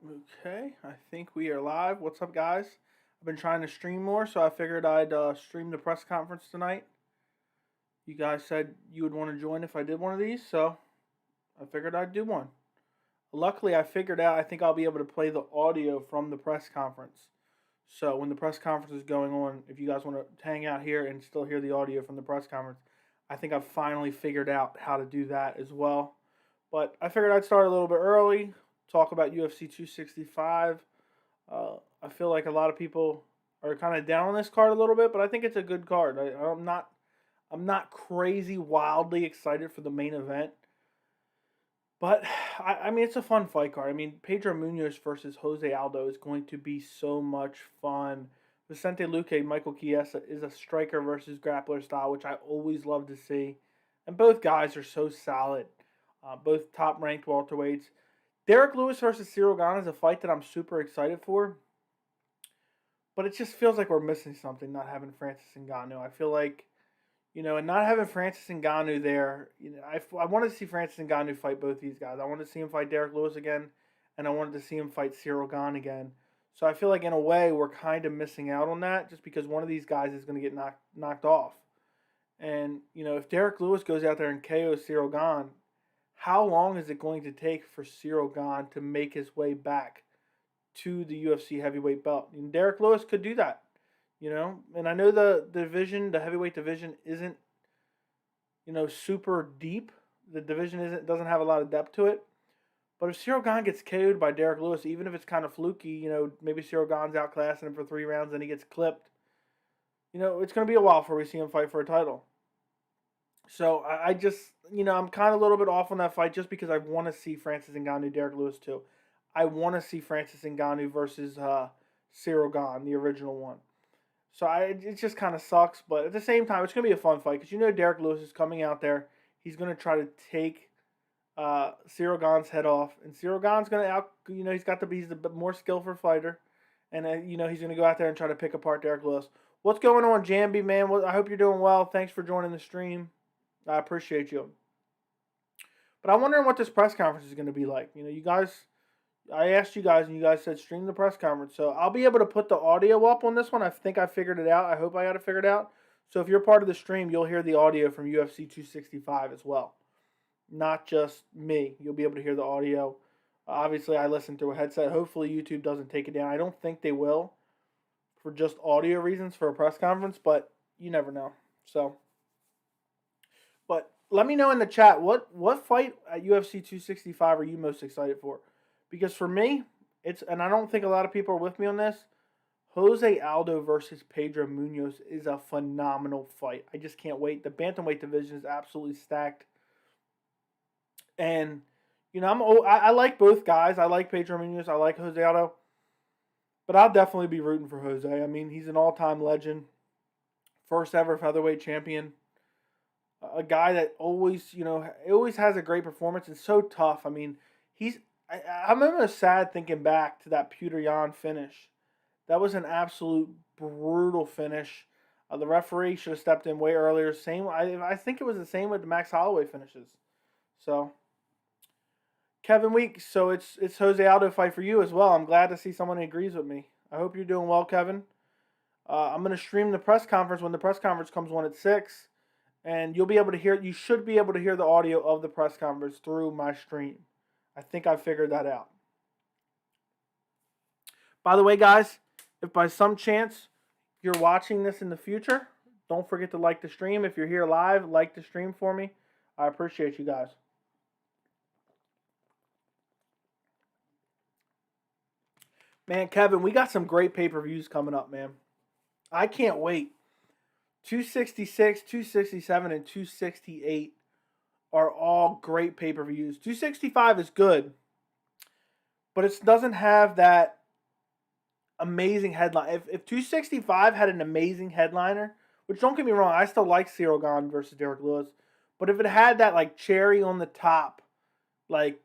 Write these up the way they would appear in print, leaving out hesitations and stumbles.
Okay, I think we are live. What's up, guys? I've been trying to stream more, so I figured I'd stream the press conference tonight. You guys said you would want to join if I did one of these, so I figured I'd do one. Luckily, I figured out I think I'll be able to play the audio from the press conference. So when the press conference is going on, if you guys want to hang out here and still hear the audio from the press conference, I think I've finally figured out how to do that as well. But I figured I'd start a little bit early, talk about UFC 265. I feel like a lot of people are kind of down on this card a little bit, but I think it's a good card. I'm not crazy wildly excited for the main event, but I mean it's a fun fight card. I mean Pedro Munhoz versus Jose Aldo is going to be so much fun. Vicente Luque, Michael Chiesa is a striker versus grappler style, which I always love to see, and both guys are so solid. Both top ranked welterweights. Derrick Lewis versus Ciryl Gane is a fight that I'm super excited for. But it just feels like we're missing something not having Francis Ngannou. I feel like, and not having Francis Ngannou there, I wanted to see Francis Ngannou fight both these guys. I wanted to see him fight Derrick Lewis again, and I wanted to see him fight Ciryl Gane again. So I feel like in a way we're kind of missing out on that just because one of these guys is going to get knocked off. And, if Derrick Lewis goes out there and KOs Ciryl Gane, how long is it going to take for Ciryl Gane to make his way back to the UFC heavyweight belt? And Derrick Lewis could do that, And I know the heavyweight division isn't, super deep. The division doesn't have a lot of depth to it. But if Ciryl Gane gets KO'd by Derrick Lewis, even if it's kind of fluky, maybe Ciryl Gane's outclassing him for 3 rounds and he gets clipped, it's going to be a while before we see him fight for a title. So I just, I'm kind of a little bit off on that fight just because I want to see Francis Ngannou, Derrick Lewis too. I want to see Francis Ngannou versus Ciryl Gane, the original one. So it just kind of sucks, but at the same time, it's going to be a fun fight because Derrick Lewis is coming out there. He's going to try to take Ciryl Gane's head off, and Ciryl Gane's going to he's the more skillful fighter, and he's going to go out there and try to pick apart Derrick Lewis. What's going on, Jambi, man? I hope you're doing well. Thanks for joining the stream. I appreciate you. But I'm wondering what this press conference is going to be like. You guys, I asked you guys, and you guys said stream the press conference. So I'll be able to put the audio up on this one. I think I figured it out. I hope I got it figured out. So if you're part of the stream, you'll hear the audio from UFC 265 as well. Not just me. You'll be able to hear the audio. Obviously, I listen through a headset. Hopefully, YouTube doesn't take it down. I don't think they will for just audio reasons for a press conference, but you never know. So, but let me know in the chat what fight at UFC 265 are you most excited for? Because for me, and I don't think a lot of people are with me on this, Jose Aldo versus Pedro Munhoz is a phenomenal fight. I just can't wait. The bantamweight division is absolutely stacked. And, I like both guys. I like Pedro Munhoz. I like Jose Aldo. But I'll definitely be rooting for Jose. I mean, he's an all-time legend. First ever featherweight champion. A guy that always, always has a great performance and so tough. I mean, I'm almost sad thinking back to that Petr Yan finish. That was an absolute brutal finish. The referee should have stepped in way earlier. I think it was the same with the Max Holloway finishes. So, Kevin Weeks, so it's Jose Aldo fight for you as well. I'm glad to see someone who agrees with me. I hope you're doing well, Kevin. I'm going to stream the press conference when the press conference comes on at 6. And you should be able to hear the audio of the press conference through my stream. I think I figured that out. By the way, guys, if by some chance you're watching this in the future, don't forget to like the stream. If you're here live, like the stream for me. I appreciate you guys. Man, Kevin, we got some great pay-per-views coming up, man. I can't wait. 266, 267, and 268 are all great pay-per-views. 265 is good, but it doesn't have that amazing headline. If 265 had an amazing headliner, which don't get me wrong, I still like Ciryl Gane versus Derrick Lewis, but if it had that like cherry on the top, like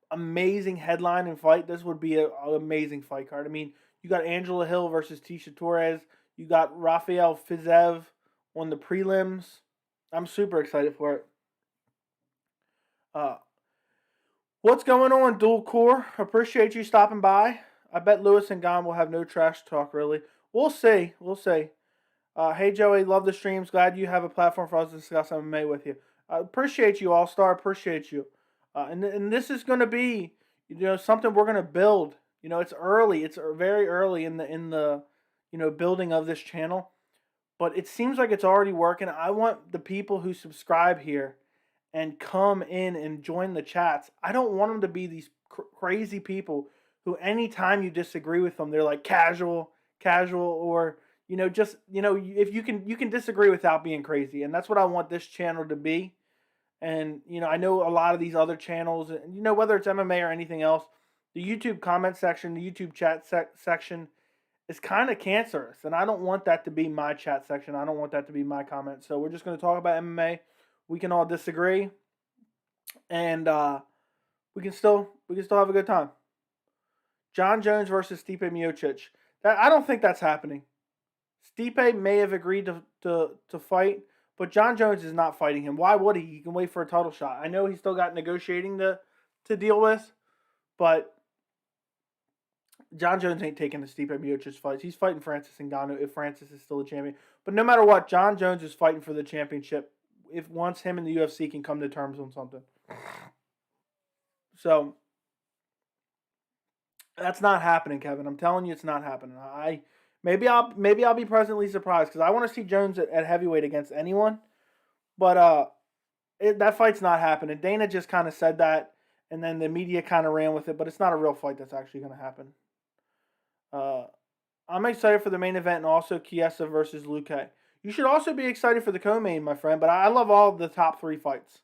amazing headline and fight, this would be an amazing fight card. I mean, you got Angela Hill versus Tisha Torres. You got Rafael Fiziev on the prelims. I'm super excited for it. What's going on, Dual Core? Appreciate you stopping by. I bet Lewis and Gane will have no trash talk, really. We'll see. We'll see. Hey, Joey, love the streams. Glad you have a platform for us to discuss MMA with you. I appreciate you, All Star. Appreciate you. And this is going to be, something we're going to build. It's early. It's very early in the building of this channel, but it seems like it's already working. I want the people who subscribe here and come in and join the chats. I don't want them to be these crazy people who anytime you disagree with them, they're like casual, or if you can disagree without being crazy. And that's what I want this channel to be. And I know a lot of these other channels, whether it's MMA or anything else, the YouTube comment section, the YouTube chat section is kind of cancerous, and I don't want that to be my chat section. I don't want that to be my comment. So we're just going to talk about MMA. We can all disagree, and we can still have a good time. Jon Jones versus Stipe Miocic. I don't think that's happening. Stipe may have agreed to fight, but Jon Jones is not fighting him. Why would he? He can wait for a title shot. I know he's still got negotiating to deal with, but Jon Jones ain't taking the Stipe Miocic fights. He's fighting Francis Ngannou if Francis is still a champion. But no matter what, Jon Jones is fighting for the championship if once him and the UFC can come to terms on something. So that's not happening, Kevin. I'm telling you, it's not happening. Maybe I'll be pleasantly surprised because I want to see Jones at heavyweight against anyone, but that fight's not happening. Dana just kind of said that, and then the media kind of ran with it, but it's not a real fight that's actually going to happen. I'm excited for the main event and also Chiesa versus Luque. You should also be excited for the co-main, my friend, but I love all the top 3 fights.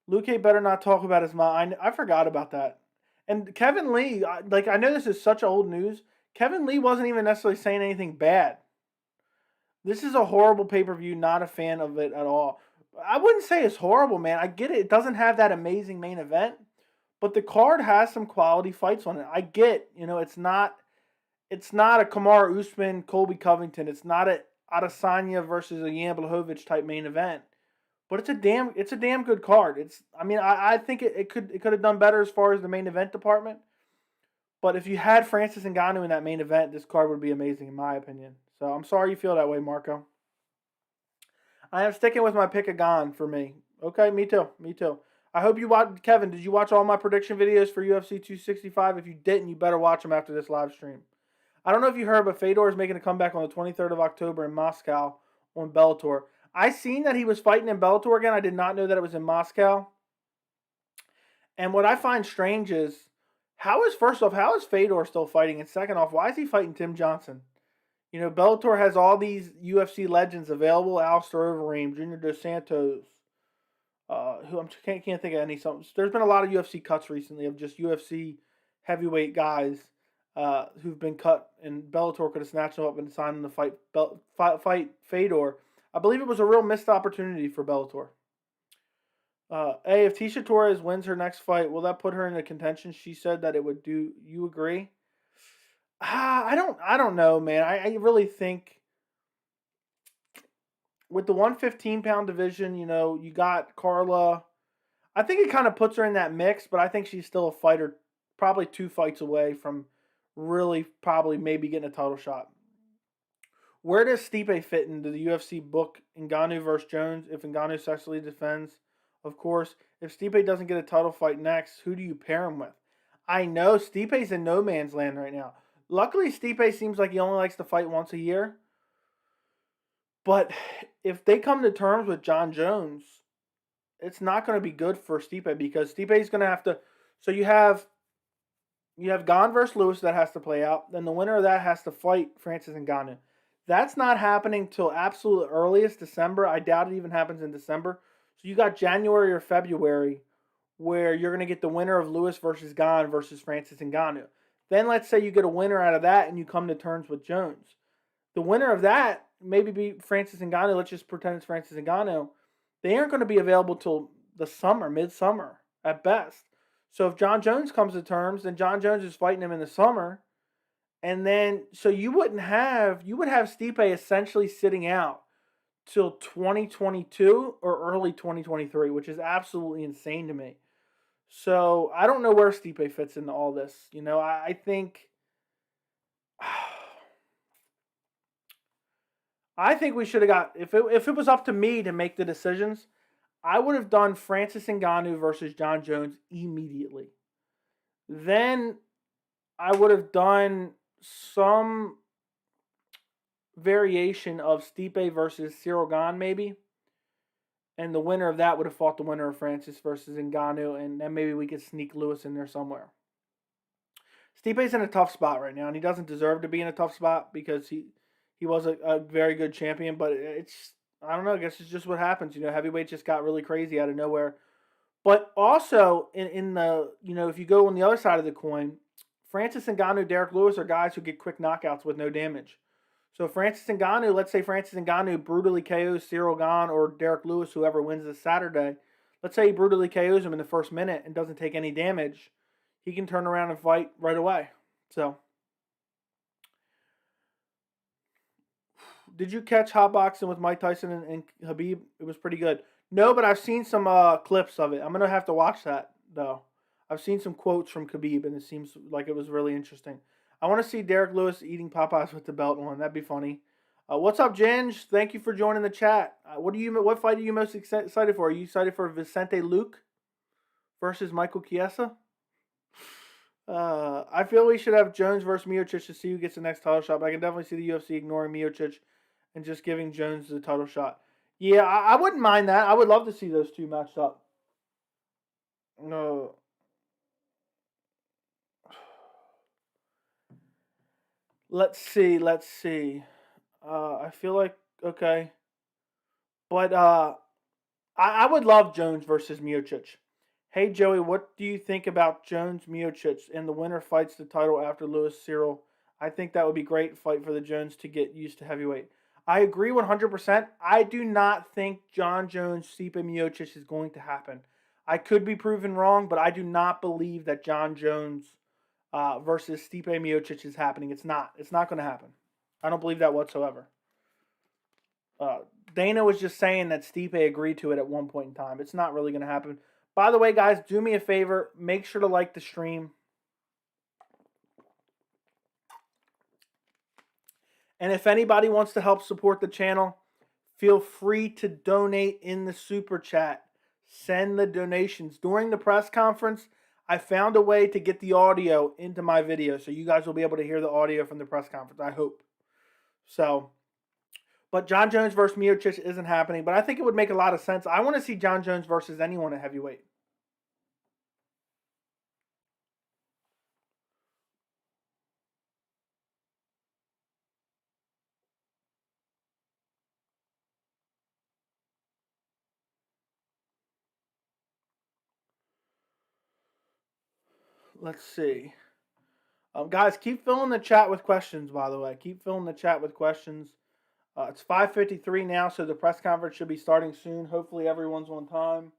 Luque better not talk about his mom. I forgot about that. And Kevin Lee, I know this is such old news. Kevin Lee wasn't even necessarily saying anything bad. This is a horrible pay-per-view, not a fan of it at all. I wouldn't say it's horrible, man. I get it. It doesn't have that amazing main event, but the card has some quality fights on it. I get, it's not a Kamaru Usman, Colby Covington. It's not a Adesanya versus a Jan Blachowicz type main event. But it's a damn good card. I think it could have done better as far as the main event department. But if you had Francis Ngannou in that main event, this card would be amazing in my opinion. So I'm sorry you feel that way, Marco. I am sticking with my pick of Gane for me. Okay, me too. I hope you watched. Kevin, did you watch all my prediction videos for UFC 265? If you didn't, you better watch them after this live stream. I don't know if you heard, but Fedor is making a comeback on the 23rd of October in Moscow on Bellator. I seen that he was fighting in Bellator again. I did not know that it was in Moscow. And what I find strange is, how is Fedor still fighting? And second off, why is he fighting Tim Johnson? Bellator has all these UFC legends available. Alistair Overeem, Junior Dos Santos, who I can't think of any. There's been a lot of UFC cuts recently of just UFC heavyweight guys who've been cut, and Bellator could have snatched them up and signed them to fight Fedor. I believe it was a real missed opportunity for Bellator. If Tisha Torres wins her next fight, will that put her in the contention? She said that it would do. You agree? I don't know, man. I really think with the 115-pound division, you got Carla. I think it kind of puts her in that mix, but I think she's still a fighter, probably 2 fights away from really probably maybe getting a title shot. Where does Stipe fit into the UFC book? Ngannou versus Jones, if Ngannou successfully defends, of course. If Stipe doesn't get a title fight next, who do you pair him with? I know Stipe's in no man's land right now. Luckily, Stipe seems like he only likes to fight once a year. But if they come to terms with Jon Jones, it's not going to be good for Stipe because Stipe's going to have to. So you have Gane versus Lewis that has to play out. Then the winner of that has to fight Francis Ngannou. That's not happening till absolute earliest December. I doubt it even happens in December. So you got January or February where you're going to get the winner of Lewis versus Gane versus Francis Ngannou. Then let's say you get a winner out of that and you come to terms with Jones. The winner of that maybe be Francis Ngannou. Let's just pretend it's Francis Ngannou. They aren't going to be available till the summer, midsummer at best. So if Jon Jones comes to terms, then Jon Jones is fighting him in the summer. And then, so you would have Stipe essentially sitting out till 2022 or early 2023, which is absolutely insane to me. So I don't know where Stipe fits into all this. I think I think we should have got if it was up to me to make the decisions, I would have done Francis Ngannou versus John Jones immediately. Then I would have done some variation of Stipe versus Ciryl Gane maybe. And the winner of that would have fought the winner of Francis versus Ngannou, and then maybe we could sneak Lewis in there somewhere. Stipe's in a tough spot right now, and he doesn't deserve to be in a tough spot because he was a very good champion, but I don't know, I guess it's just what happens. Heavyweight just got really crazy out of nowhere. But also, in the, if you go on the other side of the coin, Francis Ngannou, Derrick Lewis are guys who get quick knockouts with no damage. So Francis Ngannou, let's say Francis Ngannou brutally KOs Ciryl Gane or Derrick Lewis, whoever wins this Saturday. Let's say he brutally KOs him in the first minute and doesn't take any damage. He can turn around and fight right away. So, did you catch hotboxing with Mike Tyson and Khabib? It was pretty good. No, but I've seen some clips of it. I'm going to have to watch that, though. I've seen some quotes from Khabib, and it seems like it was really interesting. I want to see Derrick Lewis eating Popeyes with the belt on. That'd be funny. What's up, Ginge? Thank you for joining the chat. What fight are you most excited for? Are you excited for Vicente Luque versus Michael Chiesa? I feel we should have Jones versus Miocic to see who gets the next title shot, but I can definitely see the UFC ignoring Miocic and just giving Jones the title shot. Yeah, I wouldn't mind that. I would love to see those two matched up. No. Let's see. I feel like, okay. But I would love Jones versus Miocic. Hey, Joey, what do you think about Jones Miocic and the winner fights the title after Lewis Ciryl? I think that would be a great fight for the Jones to get used to heavyweight. I agree 100%. I do not think John Jones Stipe Miocic is going to happen. I could be proven wrong, but I do not believe that John Jones versus Stipe Miocic is happening. It's not. It's not going to happen. I don't believe that whatsoever. Dana was just saying that Stipe agreed to it at one point in time. It's not really going to happen. By the way, guys, do me a favor. Make sure to like the stream. And if anybody wants to help support the channel, feel free to donate in the super chat. Send the donations. During the press conference, I found a way to get the audio into my video, so you guys will be able to hear the audio from the press conference, I hope. So, but John Jones versus Miocic isn't happening, but I think it would make a lot of sense. I want to see John Jones versus anyone at heavyweight. Let's see. Guys, keep filling the chat with questions, by the way. Keep filling the chat with questions. It's 5:53 now, so the press conference should be starting soon. Hopefully everyone's on time.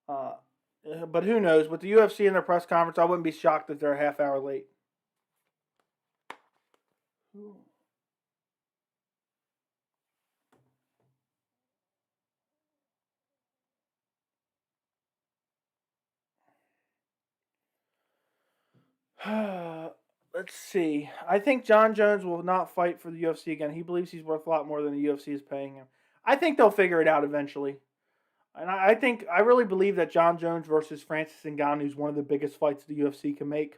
But who knows? With the UFC and their press conference, I wouldn't be shocked if they're a half hour late. Let's see. I think John Jones will not fight for the UFC again. He believes he's worth a lot more than the UFC is paying him. I think they'll figure it out eventually. And I really believe that John Jones versus Francis Ngannou is one of the biggest fights the UFC can make.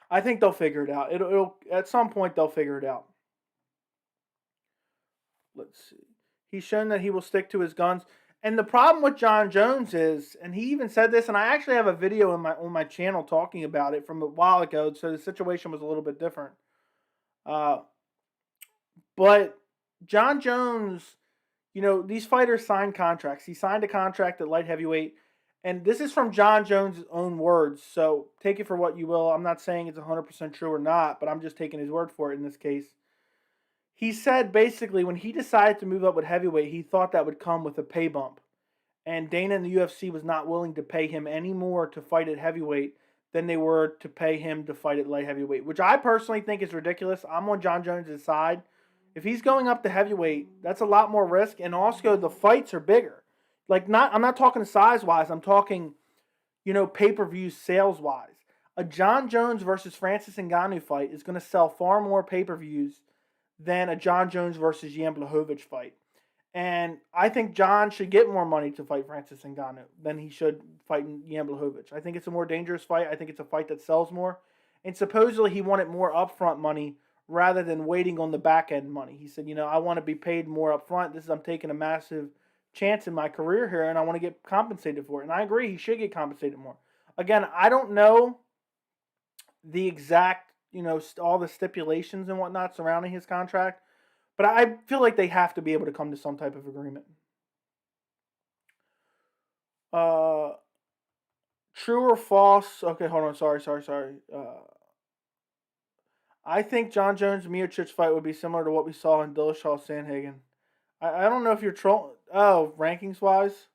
I think they'll figure it out. It'll at some point they'll figure it out. Let's see. He's shown that he will stick to his guns. And the problem with John Jones is, and he even said this, and I actually have a video on my channel talking about it from a while ago, so the situation was a little bit different. But John Jones, these fighters sign contracts. He signed a contract at light heavyweight, and this is from John Jones' own words, so take it for what you will. I'm not saying it's 100% true or not, but I'm just taking his word for it in this case. He said basically when he decided to move up with heavyweight, he thought that would come with a pay bump. And Dana and the UFC was not willing to pay him any more to fight at heavyweight than they were to pay him to fight at light heavyweight, which I personally think is ridiculous. I'm on John Jones' side. If he's going up to heavyweight, that's a lot more risk, and also the fights are bigger. I'm not talking size-wise. I'm talking pay-per-views sales-wise. A Jon Jones versus Francis Ngannou fight is going to sell far more pay-per-views than a Jon Jones versus Jan Blachowicz fight. And I think Jon should get more money to fight Francis Ngannou than he should fight Jan Blachowicz. I think it's a more dangerous fight. I think it's a fight that sells more. And supposedly he wanted more upfront money rather than waiting on the back end money. He said, I want to be paid more upfront. I'm taking a massive chance in my career here, and I want to get compensated for it. And I agree, he should get compensated more. Again, I don't know the exact, all the stipulations and whatnot surrounding his contract, but I feel like they have to be able to come to some type of agreement. True or false? Okay, hold on. Sorry. I think Jon Jones Miocic fight would be similar to what we saw in Dillashaw Sandhagen. I don't know if you're trolling. Oh, rankings wise?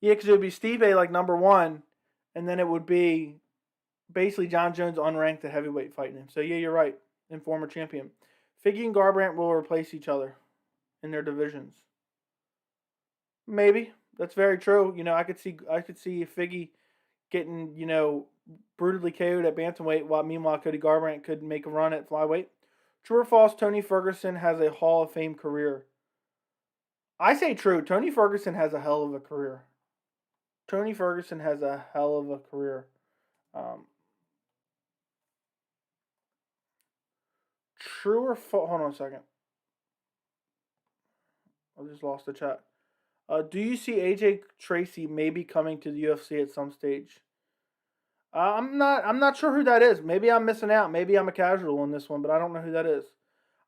Yeah, because it would be Stipe like number 1, and then it would be basically Jon Jones unranked at heavyweight fighting him. So yeah, you're right. And former champion. Figgy and Garbrandt will replace each other in their divisions. Maybe. That's very true. I could see Figgy getting, brutally KO'd at bantamweight, while meanwhile Cody Garbrandt could make a run at flyweight. True or false, Tony Ferguson has a Hall of Fame career? I say true. Tony Ferguson has a hell of a career. True or false? Hold on a second. I just lost the chat. Do you see AJ Tracy maybe coming to the UFC at some stage? I'm not sure who that is. Maybe I'm missing out. Maybe I'm a casual on this one, but I don't know who that is.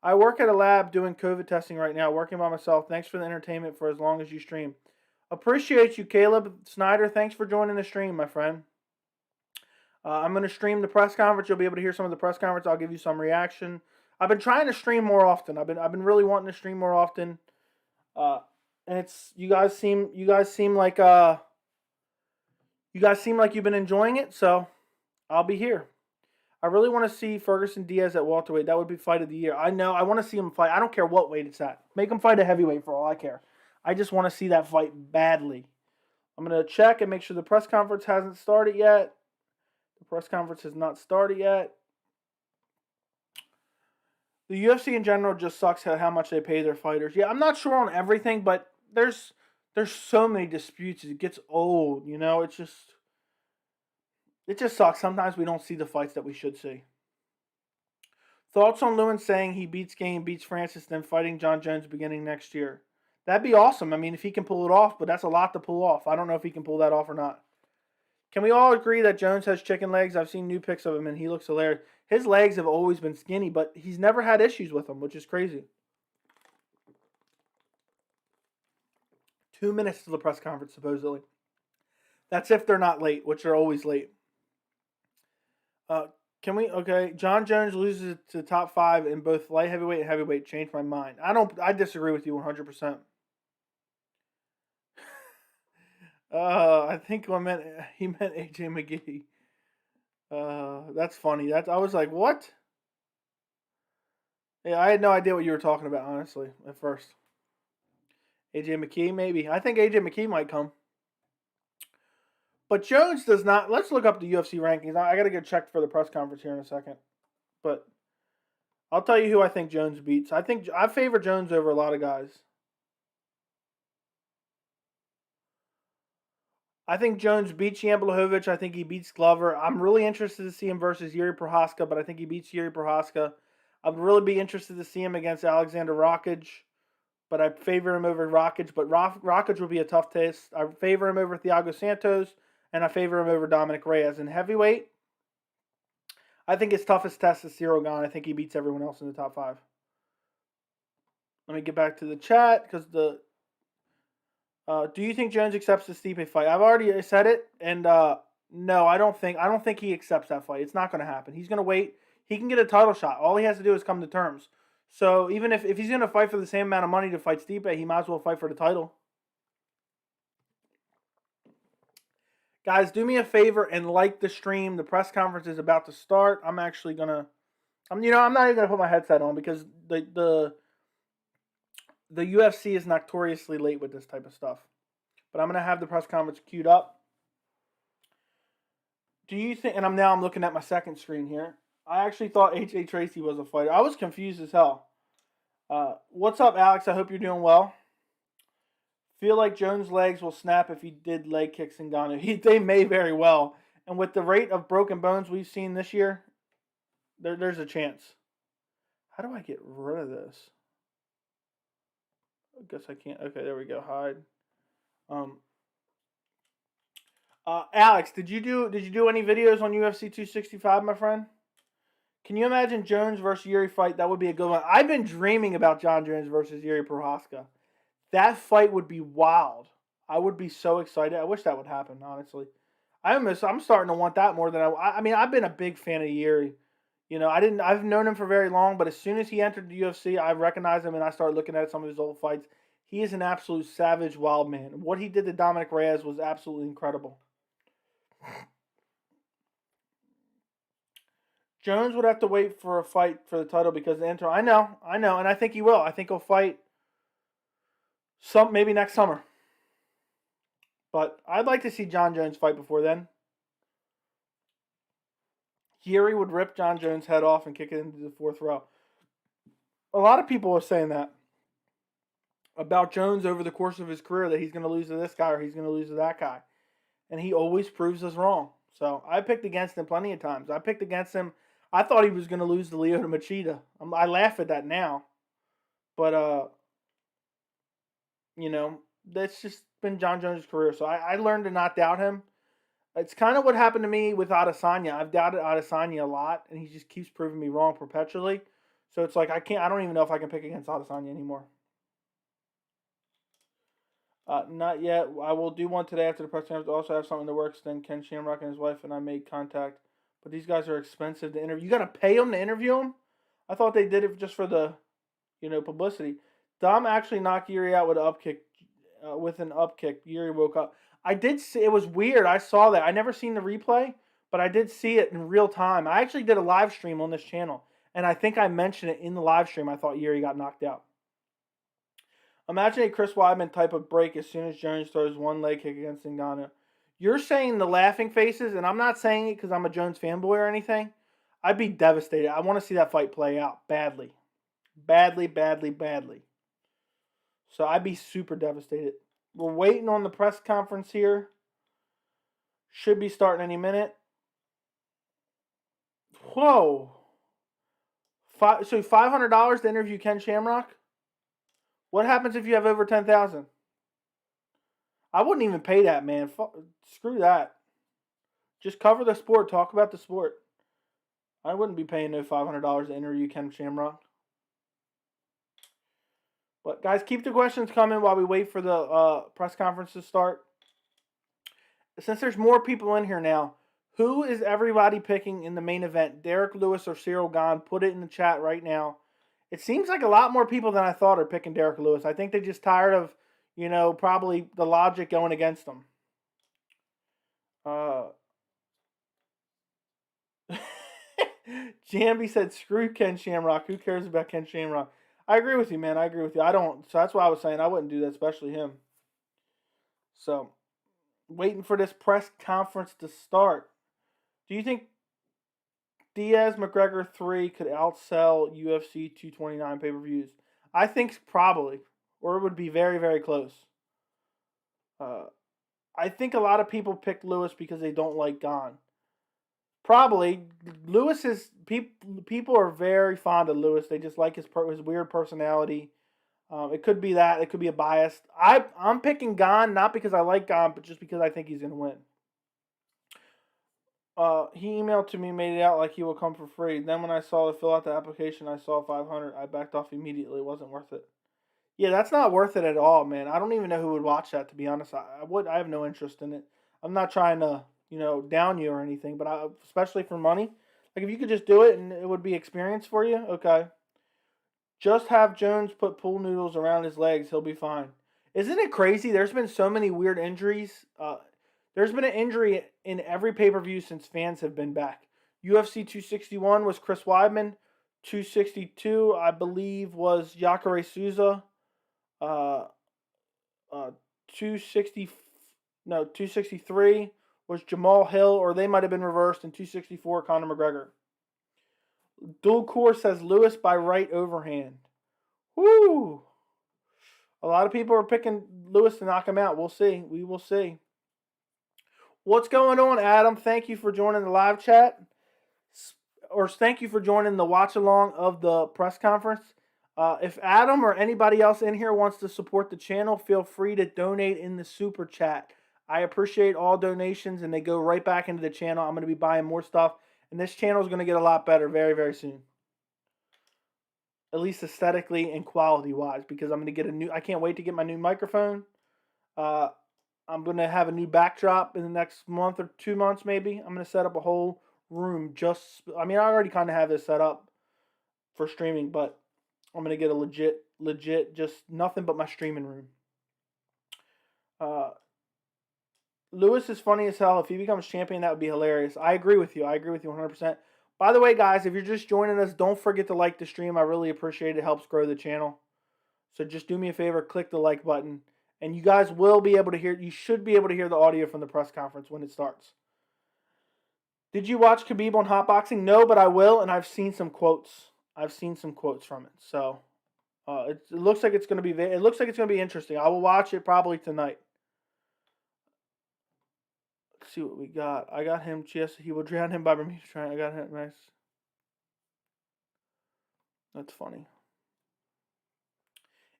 I work at a lab doing COVID testing right now, working by myself. Thanks for the entertainment for as long as you stream. Appreciate you, Caleb Snyder. Thanks for joining the stream, my friend. I'm going to stream the press conference. You'll be able to hear some of the press conference. I'll give you some reaction. I've been trying to stream more often. I've been really wanting to stream more often. And it's you guys seem like you've been enjoying it, so I'll be here. I really want to see Ferguson Diaz at welterweight. That would be fight of the year. I know. I want to see him fight. I don't care what weight it's at. Make him fight a heavyweight for all I care. I just want to see that fight badly. I'm going to check and make sure the press conference hasn't started yet. The press conference has not started yet. The UFC in general just sucks at how much they pay their fighters. Yeah, I'm not sure on everything, but there's so many disputes. It gets old, It just sucks. Sometimes we don't see the fights that we should see. Thoughts on Lewin saying he beats Gane, beats Francis, then fighting Jon Jones beginning next year? That'd be awesome. I mean, if he can pull it off, but that's a lot to pull off. I don't know if he can pull that off or not. Can we all agree that Jones has chicken legs? I've seen new pics of him, and he looks hilarious. His legs have always been skinny, but he's never had issues with them, which is crazy. 2 minutes to the press conference, supposedly. That's if they're not late, which they're always late. Okay, Jon Jones loses to top 5 in both light heavyweight and heavyweight. Changed my mind. I disagree with you 100%. I think he meant AJ McGee. That's funny. I was like, what? Yeah, I had no idea what you were talking about, honestly, at first. AJ McKee, maybe. I think AJ McKee might come. But Jones does not. Let's look up the UFC rankings. I got to get checked for the press conference here in a second. But I'll tell you who I think Jones beats. I favor Jones over a lot of guys. I think Jones beats Jan Blachowicz. I think he beats Glover. I'm really interested to see him versus Jiří Procházka, but I think he beats Jiří Procházka. I'd really be interested to see him against Alexander Rakic, but I favor him over Rakic. But Rakic will be a tough test. I favor him over Thiago Santos, and I favor him over Dominic Reyes. In heavyweight, I think his toughest test is Ciryl Gane. I think he beats everyone else in the top 5. Let me get back to the chat because do you think Jones accepts the Stipe fight? I've already said it, and no, I don't think he accepts that fight. It's not going to happen. He's going to wait. He can get a title shot. All he has to do is come to terms. So even if he's going to fight for the same amount of money to fight Stipe, he might as well fight for the title. Guys, do me a favor and like the stream. The press conference is about to start. I'm actually going to, I'm not even going to put my headset on because the UFC is notoriously late with this type of stuff. But I'm going to have the press conference queued up. Do you think? And I'm looking at my second screen here. I actually thought H.A. Tracy was a fighter. I was confused as hell. What's up, Alex? I hope you're doing well. Feel like Jones' legs will snap if he did leg kicks in Gane. They may very well. And with the rate of broken bones we've seen this year, there's a chance. How do I get rid of this? I guess I can't. Okay, there we go. Hide. Alex, did you do any videos on UFC 265, my friend? Can you imagine Jones versus Yuri fight? That would be a good one. I've been dreaming about John Jones versus Yuri Prochazka. That fight would be wild. I would be so excited. I wish that would happen, honestly. I'm starting to want that more than I mean, I've been a big fan of Yuri. You know, I've known him for very long, but as soon as he entered the UFC, I recognized him and I started looking at some of his old fights. He is an absolute savage wild man. What he did to Dominic Reyes was absolutely incredible. Jones would have to wait for a fight for the title because the interim. I know, and I think he will. I think he'll fight maybe next summer. But I'd like to see John Jones fight before then. Yuri would rip John Jones' head off and kick it into the fourth row. A lot of people are saying that about Jones over the course of his career, that he's going to lose to this guy or he's going to lose to that guy. And he always proves us wrong. So I picked against him plenty of times. I picked against him. I thought he was going to lose to Lyoto Machida. I laugh at that now. But, you know, that's just been John Jones' career. So I learned to not doubt him. It's kind of what happened to me with Adesanya. I've doubted Adesanya a lot, and he just keeps proving me wrong perpetually. So it's like I don't even know if I can pick against Adesanya anymore. Not yet. I will do one today after the press conference. Also have something in the works. Then Ken Shamrock and his wife and I made contact. But these guys are expensive to interview. You got to pay them to interview them? I thought they did it just for the, publicity. Dom actually knocked Yuri out with an up kick. Yuri woke up. I did see, it was weird. I saw that. I never seen the replay, but I did see it in real time. I actually did a live stream on this channel, and I think I mentioned it in the live stream. I thought Yuri got knocked out. Imagine a Chris Weidman type of break as soon as Jones throws one leg kick against Ngannou. You're saying the laughing faces, and I'm not saying it because I'm a Jones fanboy or anything. I'd be devastated. I want to see that fight play out badly. Badly, badly, badly. So I'd be super devastated. We're waiting on the press conference here. Should be starting any minute. Whoa. So $500 to interview Ken Shamrock? What happens if you have over 10,000? I wouldn't even pay that, man. Screw that. Just cover the sport. Talk about the sport. I wouldn't be paying no $500 to interview Ken Shamrock. But, guys, keep the questions coming while we wait for the press conference to start. Since there's more people in here now, who is everybody picking in the main event? Derrick Lewis or Ciryl Gane? Put it in the chat right now. It seems like a lot more people than I thought are picking Derrick Lewis. I think they're just tired of, probably the logic going against them. Jambi said, screw Ken Shamrock. Who cares about Ken Shamrock? I agree with you, man. I agree with you. So that's why I was saying I wouldn't do that, especially him. So, waiting for this press conference to start. Do you think Diaz-McGregor 3 could outsell UFC 229 pay-per-views? I think probably. Or it would be very, very close. I think a lot of people pick Lewis because they don't like Gane. Probably. Lewis is... People are very fond of Lewis. They just like his weird personality. It could be that. It could be a bias. I'm picking Gane, not because I like Gane, but just because I think he's going to win. He emailed to me, made it out like he will come for free. Then when I saw to fill out the application, I saw 500. I backed off immediately. It wasn't worth it. Yeah, that's not worth it at all, man. I don't even know who would watch that, to be honest. I have no interest in it. I'm not trying to, down you or anything, but especially for money. Like, if you could just do it and it would be experience for you, okay. Just have Jones put pool noodles around his legs. He'll be fine. Isn't it crazy? There's been so many weird injuries. There's been an injury in every pay-per-view since fans have been back. UFC 261 was Chris Weidman. 262, I believe, was Jacare Souza. 263 was Jamal Hill, or they might have been reversed in 264, Conor McGregor. Dual Core says Lewis by right overhand. Woo! A lot of people are picking Lewis to knock him out. We'll see. We will see. What's going on, Adam? Thank you for joining the live chat. Or thank you for joining the watch along of the press conference. If Adam or anybody else in here wants to support the channel, feel free to donate in the super chat. I appreciate all donations, and they go right back into the channel. I'm going to be buying more stuff, and this channel is going to get a lot better very, very soon. At least aesthetically and quality-wise, because I'm going to get I can't wait to get my new microphone. I'm going to have a new backdrop in the next month or 2 months, maybe. I'm going to set up a whole room I already kind of have this set up for streaming, but I'm going to get a legit, just nothing but my streaming room. Lewis is funny as hell. If he becomes champion, that would be hilarious. I agree with you. 100%. By the way, guys, if you're just joining us, don't forget to like the stream. I really appreciate it. It helps grow the channel. So just do me a favor, click the like button. And you guys will be able to hear, you should be able to hear the audio from the press conference when it starts. Did you watch Khabib on Hotboxing? No, but I will, and I've seen some quotes. From it. So it looks like it's going to be interesting. I will watch it probably tonight. Let's see what we got. I got him. Chiesa. He will drown him by Bermuda Triangle. I got him. Nice. That's funny.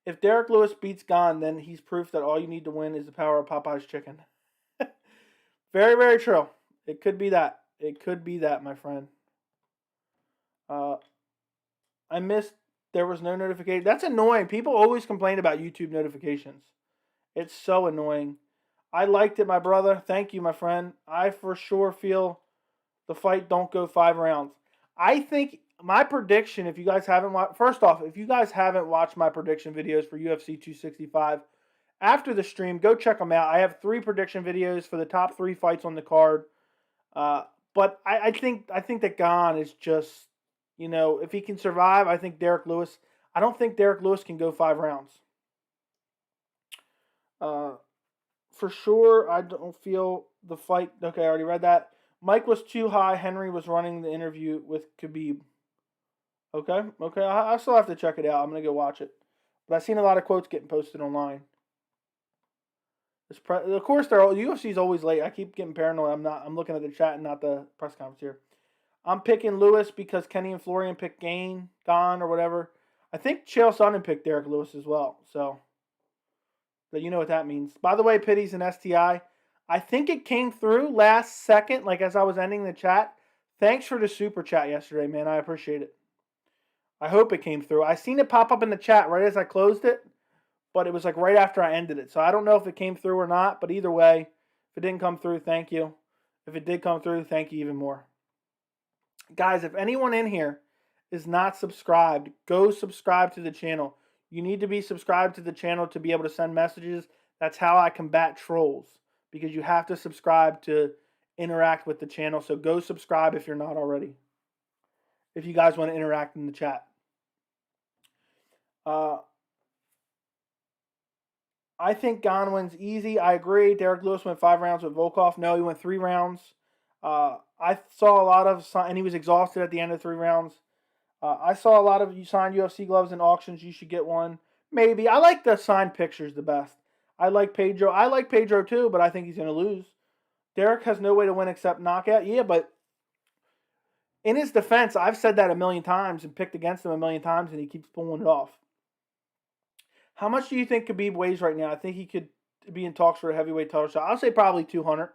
If Derrick Lewis beats Gane, then he's proof that all you need to win is the power of Popeye's chicken. Very, very true. It could be that. My friend. I missed. There was no notification. That's annoying. People always complain about YouTube notifications. It's so annoying. I liked it, my brother. Thank you, my friend. I for sure feel the fight don't go 5 rounds. I think my prediction, if you guys haven't watched, first off, if you guys haven't watched my prediction videos for UFC 265, after the stream, go check them out. I have 3 prediction videos for the top 3 fights on the card. But I think that Gane is just, if he can survive, I think Derrick Lewis. I don't think Derrick Lewis can go 5 rounds. For sure, I don't feel the fight. Okay, I already read that. Mike was too high. Henry was running the interview with Khabib. Okay. I still have to check it out. I'm going to go watch it. But I've seen a lot of quotes getting posted online. Of course, UFC's always late. I keep getting paranoid. I'm looking at the chat and not the press conference here. I'm picking Lewis because Kenny and Florian picked Gane, or whatever. I think Chael Sonnen picked Derrick Lewis as well. So, but you know what that means. By the way, Pitties and STI, I think it came through last second, like as I was ending the chat. Thanks for the super chat yesterday, man. I appreciate it. I hope it came through. I seen it pop up in the chat right as I closed it, but it was like right after I ended it. So I don't know if it came through or not, but either way, if it didn't come through, thank you. If it did come through, thank you even more. Guys, if anyone in here is not subscribed, go subscribe to the channel. You need to be subscribed to the channel to be able to send messages. That's how I combat trolls, because you have to subscribe to interact with the channel. So go subscribe if you're not already, if you guys want to interact in the chat. I think Gane wins easy. I agree. Derrick Lewis went 5 rounds with Volkov. No, he went 3 rounds. I saw a lot of, and he was exhausted at the end of 3 rounds. I saw a lot of, you signed UFC gloves in auctions. You should get one. Maybe. I like the signed pictures the best. I like Pedro. I like Pedro too, but I think he's going to lose. Derrick has no way to win except knockout. Yeah, but in his defense, I've said that a million times and picked against him a million times, and he keeps pulling it off. How much do you think Khabib weighs right now? I think he could be in talks for a heavyweight title shot. I'll say probably 200.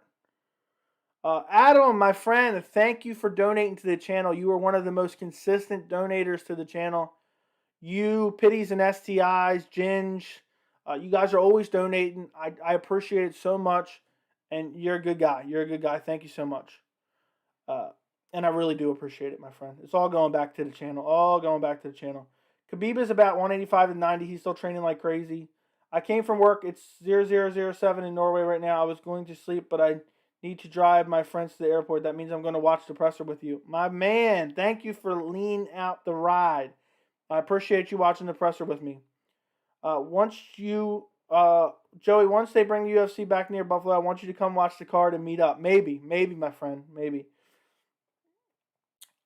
Adam, my friend, thank you for donating to the channel. You are one of the most consistent donators to the channel. You, Pitties and STIs, Ginge, you guys are always donating. I appreciate it so much, and you're a good guy. You're a good guy. Thank you so much. And I really do appreciate it, my friend. It's all going back to the channel. All going back to the channel. Khabib is about 185 and 90. He's still training like crazy. I came from work. It's 0007 in Norway right now. I was going to sleep, but I need to drive my friends to the airport. That means I'm going to watch the presser with you. My man, thank you for leaning out the ride. I appreciate you watching the presser with me. Once you Joey, once they bring the UFC back near Buffalo, I want you to come watch the card and meet up. Maybe, my friend, maybe.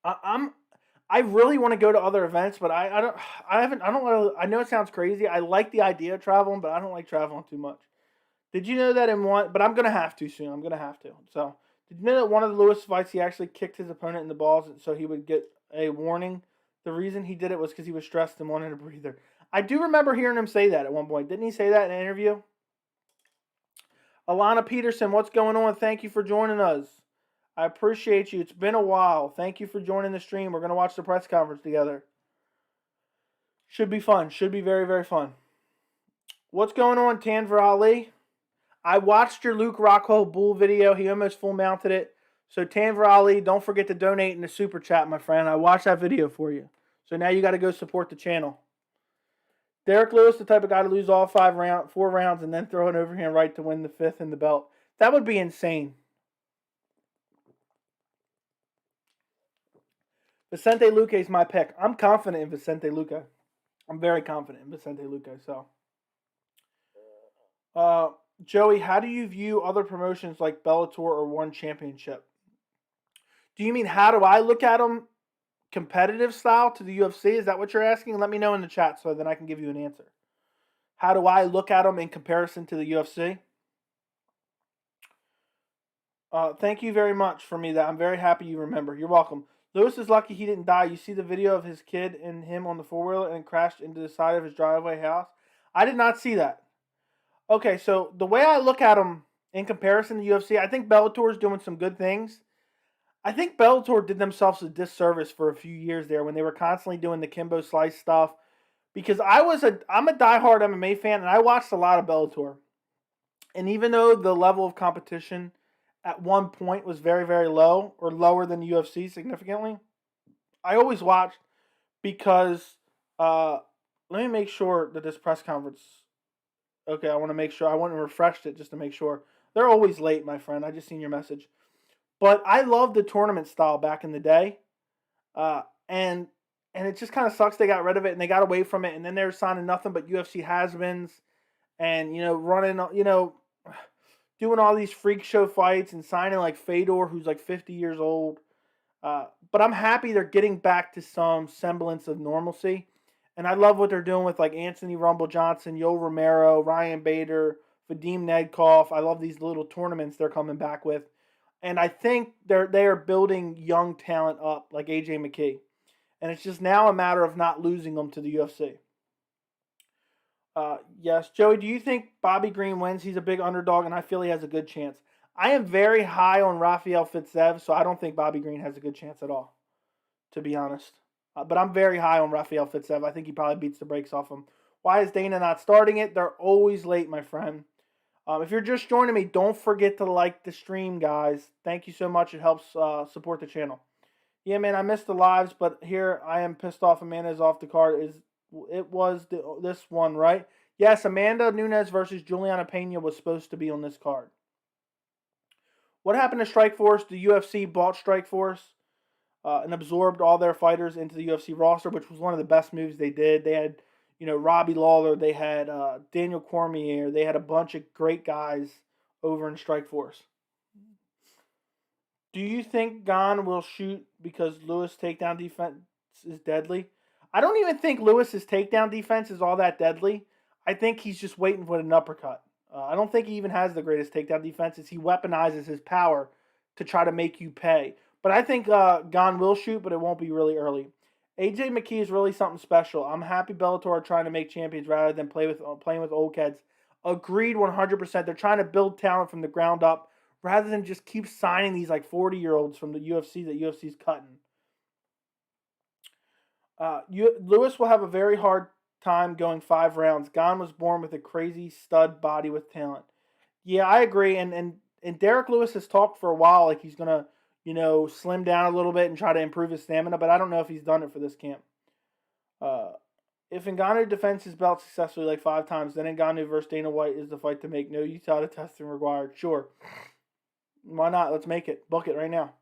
I really want to go to other events, but I don't really, I know it sounds crazy. I like the idea of traveling, but I don't like traveling too much. Did you know that in one? But I'm gonna have to soon. I'm gonna have to. So, did you know that one of the Lewis fights he actually kicked his opponent in the balls so he would get a warning? The reason he did it was because he was stressed and wanted a breather. I do remember hearing him say that at one point. Didn't he say that in an interview? Alana Peterson, what's going on? Thank you for joining us. I appreciate you. It's been a while. Thank you for joining the stream. We're going to watch the press conference together. Should be fun. Should be very, very fun. What's going on, Tanver Ali? I watched your Luke Rockhold Bull video. He almost full mounted it. So Tanver Ali, don't forget to donate in the super chat, my friend. I watched that video for you. So now you got to go support the channel. Derrick Lewis, the type of guy to lose all 4 rounds and then throw an overhand right to win the 5th in the belt. That would be insane. Vicente Luque is my pick. I'm confident in Vicente Luque. I'm very confident in Vicente Luque. So, Joey, how do you view other promotions like Bellator or One Championship? Do you mean how do I look at them competitive style to the UFC? Is that what you're asking? Let me know in the chat so then I can give you an answer. How do I look at them in comparison to the UFC? Thank you very much for me. That I'm very happy you remember. You're welcome. Lewis is lucky he didn't die. You see the video of his kid and him on the four-wheeler and crashed into the side of his driveway house? I did not see that. Okay, so the way I look at him in comparison to UFC, I think Bellator is doing some good things. I think Bellator did themselves a disservice for a few years there when they were constantly doing the Kimbo Slice stuff. Because I'm a diehard MMA fan, and I watched a lot of Bellator. And even though the level of competition at one point was very, very low, or lower than the UFC significantly, I always watched because, let me make sure that this press conference, okay, I want to make sure, I went and refreshed it just to make sure. They're always late, my friend, I just seen your message. But I loved the tournament style back in the day, and it just kind of sucks they got rid of it, and they got away from it, and then they were signing nothing but UFC has-beens, and, running, doing all these freak show fights and signing like Fedor, who's like 50 years old. But I'm happy they're getting back to some semblance of normalcy. And I love what they're doing with like Anthony Rumble Johnson, Yo Romero, Ryan Bader, Vadim Nedkov. I love these little tournaments they're coming back with. And I think they are building young talent up like AJ McKee. And it's just now a matter of not losing them to the UFC. Yes, Joey, do you think Bobby Green wins? He's a big underdog, and I feel he has a good chance. I am very high on Rafael Fitzev, so I don't think Bobby Green has a good chance at all, to be honest. But I'm very high on Rafael Fitzev. I think he probably beats the brakes off him. Why is Dana not starting it? They're always late, my friend. If you're just joining me, don't forget to like the stream, guys. Thank you so much. It helps support the channel. Yeah, man, I missed the lives, but here I am pissed off Amanda's off the card. It was this one, right? Yes, Amanda Nunes versus Juliana Pena was supposed to be on this card. What happened to Strikeforce? The UFC bought Strikeforce and absorbed all their fighters into the UFC roster, which was one of the best moves they did. They had, Robbie Lawler. They had Daniel Cormier. They had a bunch of great guys over in Strikeforce. Do you think Gane will shoot because Lewis' takedown defense is deadly? I don't even think Lewis's takedown defense is all that deadly. I think he's just waiting for an uppercut. I don't think he even has the greatest takedown defenses. He weaponizes his power to try to make you pay. But I think Gane will shoot, but it won't be really early. AJ McKee is really something special. I'm happy Bellator are trying to make champions rather than playing with old kids. Agreed 100%. They're trying to build talent from the ground up rather than just keep signing these like 40-year-olds from the UFC that UFC's cutting. Lewis will have a very hard time going 5 rounds. Gane was born with a crazy stud body with talent. Yeah, I agree. And Derrick Lewis has talked for a while like he's going to, slim down a little bit and try to improve his stamina, but I don't know if he's done it for this camp. If Ngannou defends his belt successfully like 5 times, then Ngannou versus Dana White is the fight to make. No USADA testing required. Sure. Why not? Let's make it. Book it right now.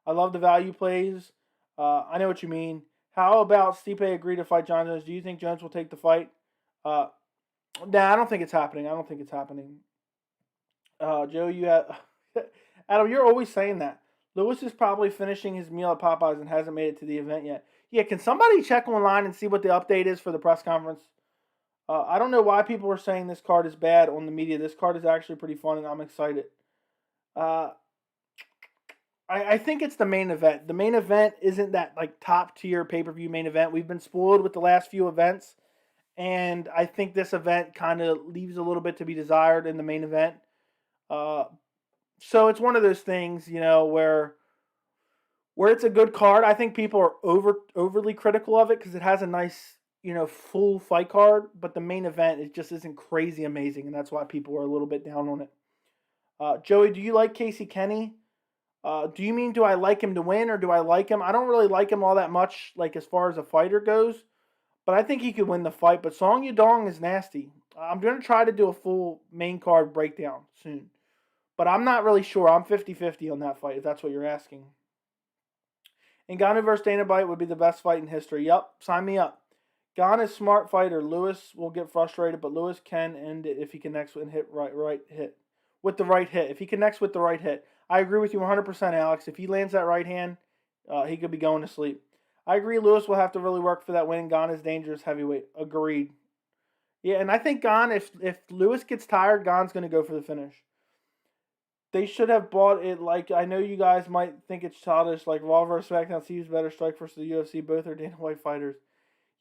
I love the value plays. I know what you mean. How about Stipe agree to fight John Jones? Do you think Jones will take the fight? Nah, I don't think it's happening. I don't think it's happening. Joe, you have Adam. You're always saying that. Lewis is probably finishing his meal at Popeyes and hasn't made it to the event yet. Yeah, can somebody check online and see what the update is for the press conference? I don't know why people are saying this card is bad on the media. This card is actually pretty fun, and I'm excited. I think it's the main event. The main event isn't that like top tier pay per view main event. We've been spoiled with the last few events, and I think this event kind of leaves a little bit to be desired in the main event. So it's one of those things, where it's a good card. I think people are overly critical of it because it has a nice, full fight card, but the main event it just isn't crazy amazing, and that's why people are a little bit down on it. Joey, do you like Casey Kenny? Do you mean do I like him to win or do I like him? I don't really like him all that much, like as far as a fighter goes, but I think he could win the fight. But Song Yadong is nasty. I'm going to try to do a full main card breakdown soon, but I'm not really sure. I'm 50-50 on that fight, if that's what you're asking. Ngannou versus Dana White would be the best fight in history. Yup, sign me up. Gane is a smart fighter. Lewis will get frustrated, but Lewis can end it if he connects with hit right hit. With the right hit. If he connects with the right hit. I agree with you 100%, Alex. If he lands that right hand, he could be going to sleep. I agree Lewis will have to really work for that win. Gane is dangerous heavyweight. Agreed. Yeah, and I think Gane, if Lewis gets tired, Gane's going to go for the finish. They should have bought it like, I know you guys might think it's childish, like Raw vs. SmackDown, Steve's better, Strike versus the UFC. Both are Dana White fighters.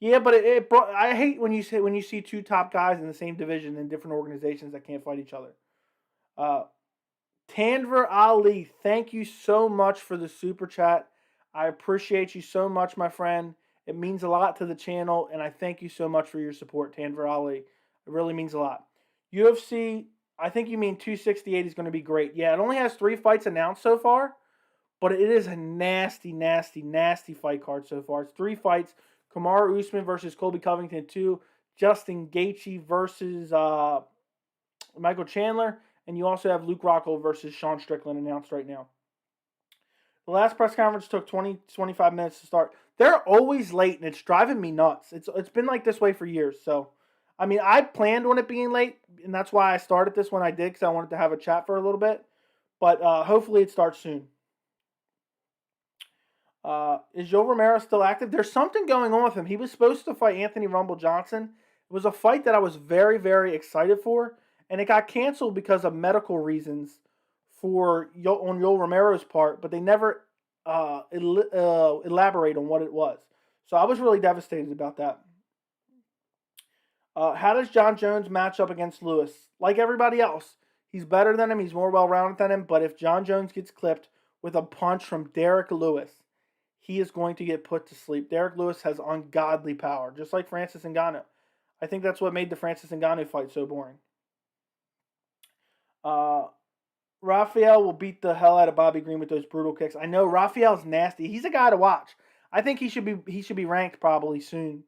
Yeah, but it brought, I hate when you see two top guys in the same division in different organizations that can't fight each other. Tanver Ali, thank you so much for the super chat. I appreciate you so much, my friend. It means a lot to the channel, and I thank you so much for your support, Tanver Ali. It really means a lot. UFC, I think you mean 268 is going to be great. Yeah, it only has 3 fights announced so far, but it is a nasty, nasty, nasty fight card so far. It's 3 fights. Kamaru Usman versus Colby Covington 2. Justin Gaethje versus Michael Chandler. And you also have Luke Rockhold versus Sean Strickland announced right now. The last press conference took 20-25 minutes to start. They're always late, and it's driving me nuts. It's been like this way for years. So, I mean, I planned on it being late, and that's why I started this when I did, because I wanted to have a chat for a little bit. But hopefully it starts soon. Is Joe Romero still active? There's something going on with him. He was supposed to fight Anthony Rumble Johnson. It was a fight that I was very, very excited for. And it got canceled because of medical reasons on Yoel Romero's part, but they never elaborate on what it was. So I was really devastated about that. How does John Jones match up against Lewis? Like everybody else, he's better than him. He's more well-rounded than him. But if John Jones gets clipped with a punch from Derrick Lewis, he is going to get put to sleep. Derrick Lewis has ungodly power, just like Francis Ngannou. I think that's what made the Francis Ngannou fight so boring. Raphael will beat the hell out of Bobby Green with those brutal kicks. I know Raphael's nasty. He's a guy to watch. I think he should be ranked probably soon.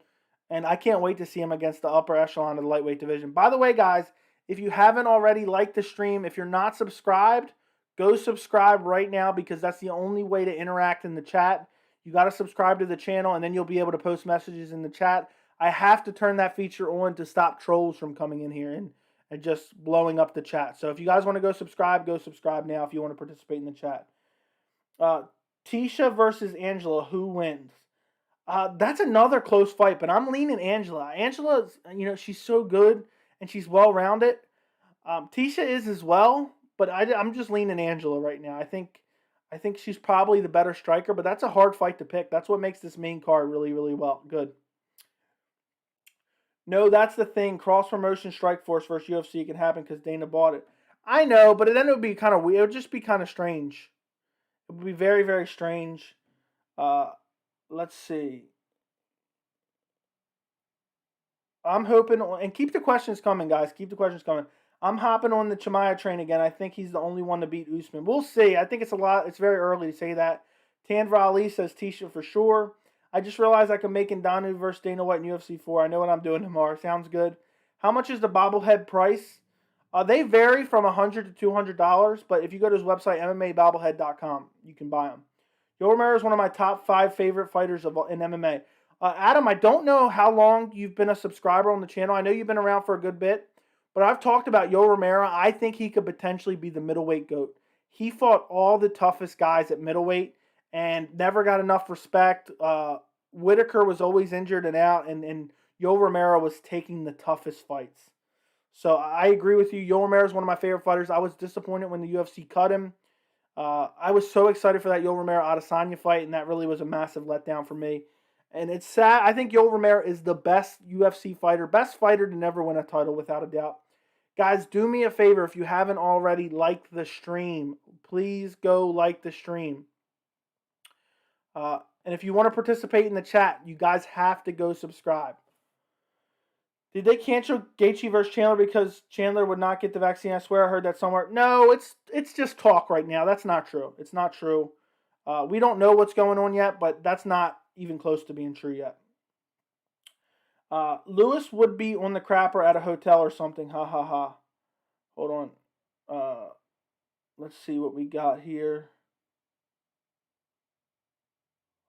And I can't wait to see him against the upper echelon of the lightweight division. By the way, guys, if you haven't already liked the stream, if you're not subscribed, go subscribe right now because that's the only way to interact in the chat. You got to subscribe to the channel and then you'll be able to post messages in the chat. I have to turn that feature on to stop trolls from coming in here and just blowing up the chat. So if you guys want to go subscribe now if you want to participate in the chat. Tisha versus Angela, who wins? That's another close fight, but I'm leaning Angela. Angela's, she's so good and she's well-rounded. Tisha is as well, but I'm just leaning Angela right now. I think she's probably the better striker, but that's a hard fight to pick. That's what makes this main card really, really good. No, that's the thing. Cross-promotion Strikeforce versus UFC can happen because Dana bought it. I know, but then it would be kind of weird. It would just be kind of strange. It would be very, very strange. Let's see. I'm hoping, and keep the questions coming, guys. Keep the questions coming. I'm hopping on the Chimaev train again. I think he's the only one to beat Usman. We'll see. I think it's very early to say that. Tanver Ali says Tisha for sure. I just realized I can make Ngannou versus Dana White in UFC 4. I know what I'm doing tomorrow. Sounds good. How much is the bobblehead price? They vary from $100 to $200, but if you go to his website, MMAbobblehead.com, you can buy them. Yoel Romero is one of my top 5 favorite fighters in MMA. Adam, I don't know how long you've been a subscriber on the channel. I know you've been around for a good bit, but I've talked about Yo Romero. I think he could potentially be the middleweight GOAT. He fought all the toughest guys at middleweight and never got enough respect. Whitaker was always injured and out, and Yo Romero was taking the toughest fights. So I agree with you. Yo Romero is one of my favorite fighters. I was disappointed when the UFC cut him. I was so excited for that Yo Romero Adesanya fight, and that really was a massive letdown for me. And it's sad. I think Yo Romero is the best UFC fighter, best fighter to never win a title without a doubt. Guys, do me a favor if you haven't already, like the stream. Please go like the stream. And if you want to participate in the chat, you guys have to go subscribe. Did they cancel Gaethje versus Chandler because Chandler would not get the vaccine? I swear I heard that somewhere. No, it's just talk right now. That's not true. It's not true. We don't know what's going on yet, but that's not even close to being true yet. Lewis would be on the crapper at a hotel or something. Ha ha ha. Hold on. Let's see what we got here.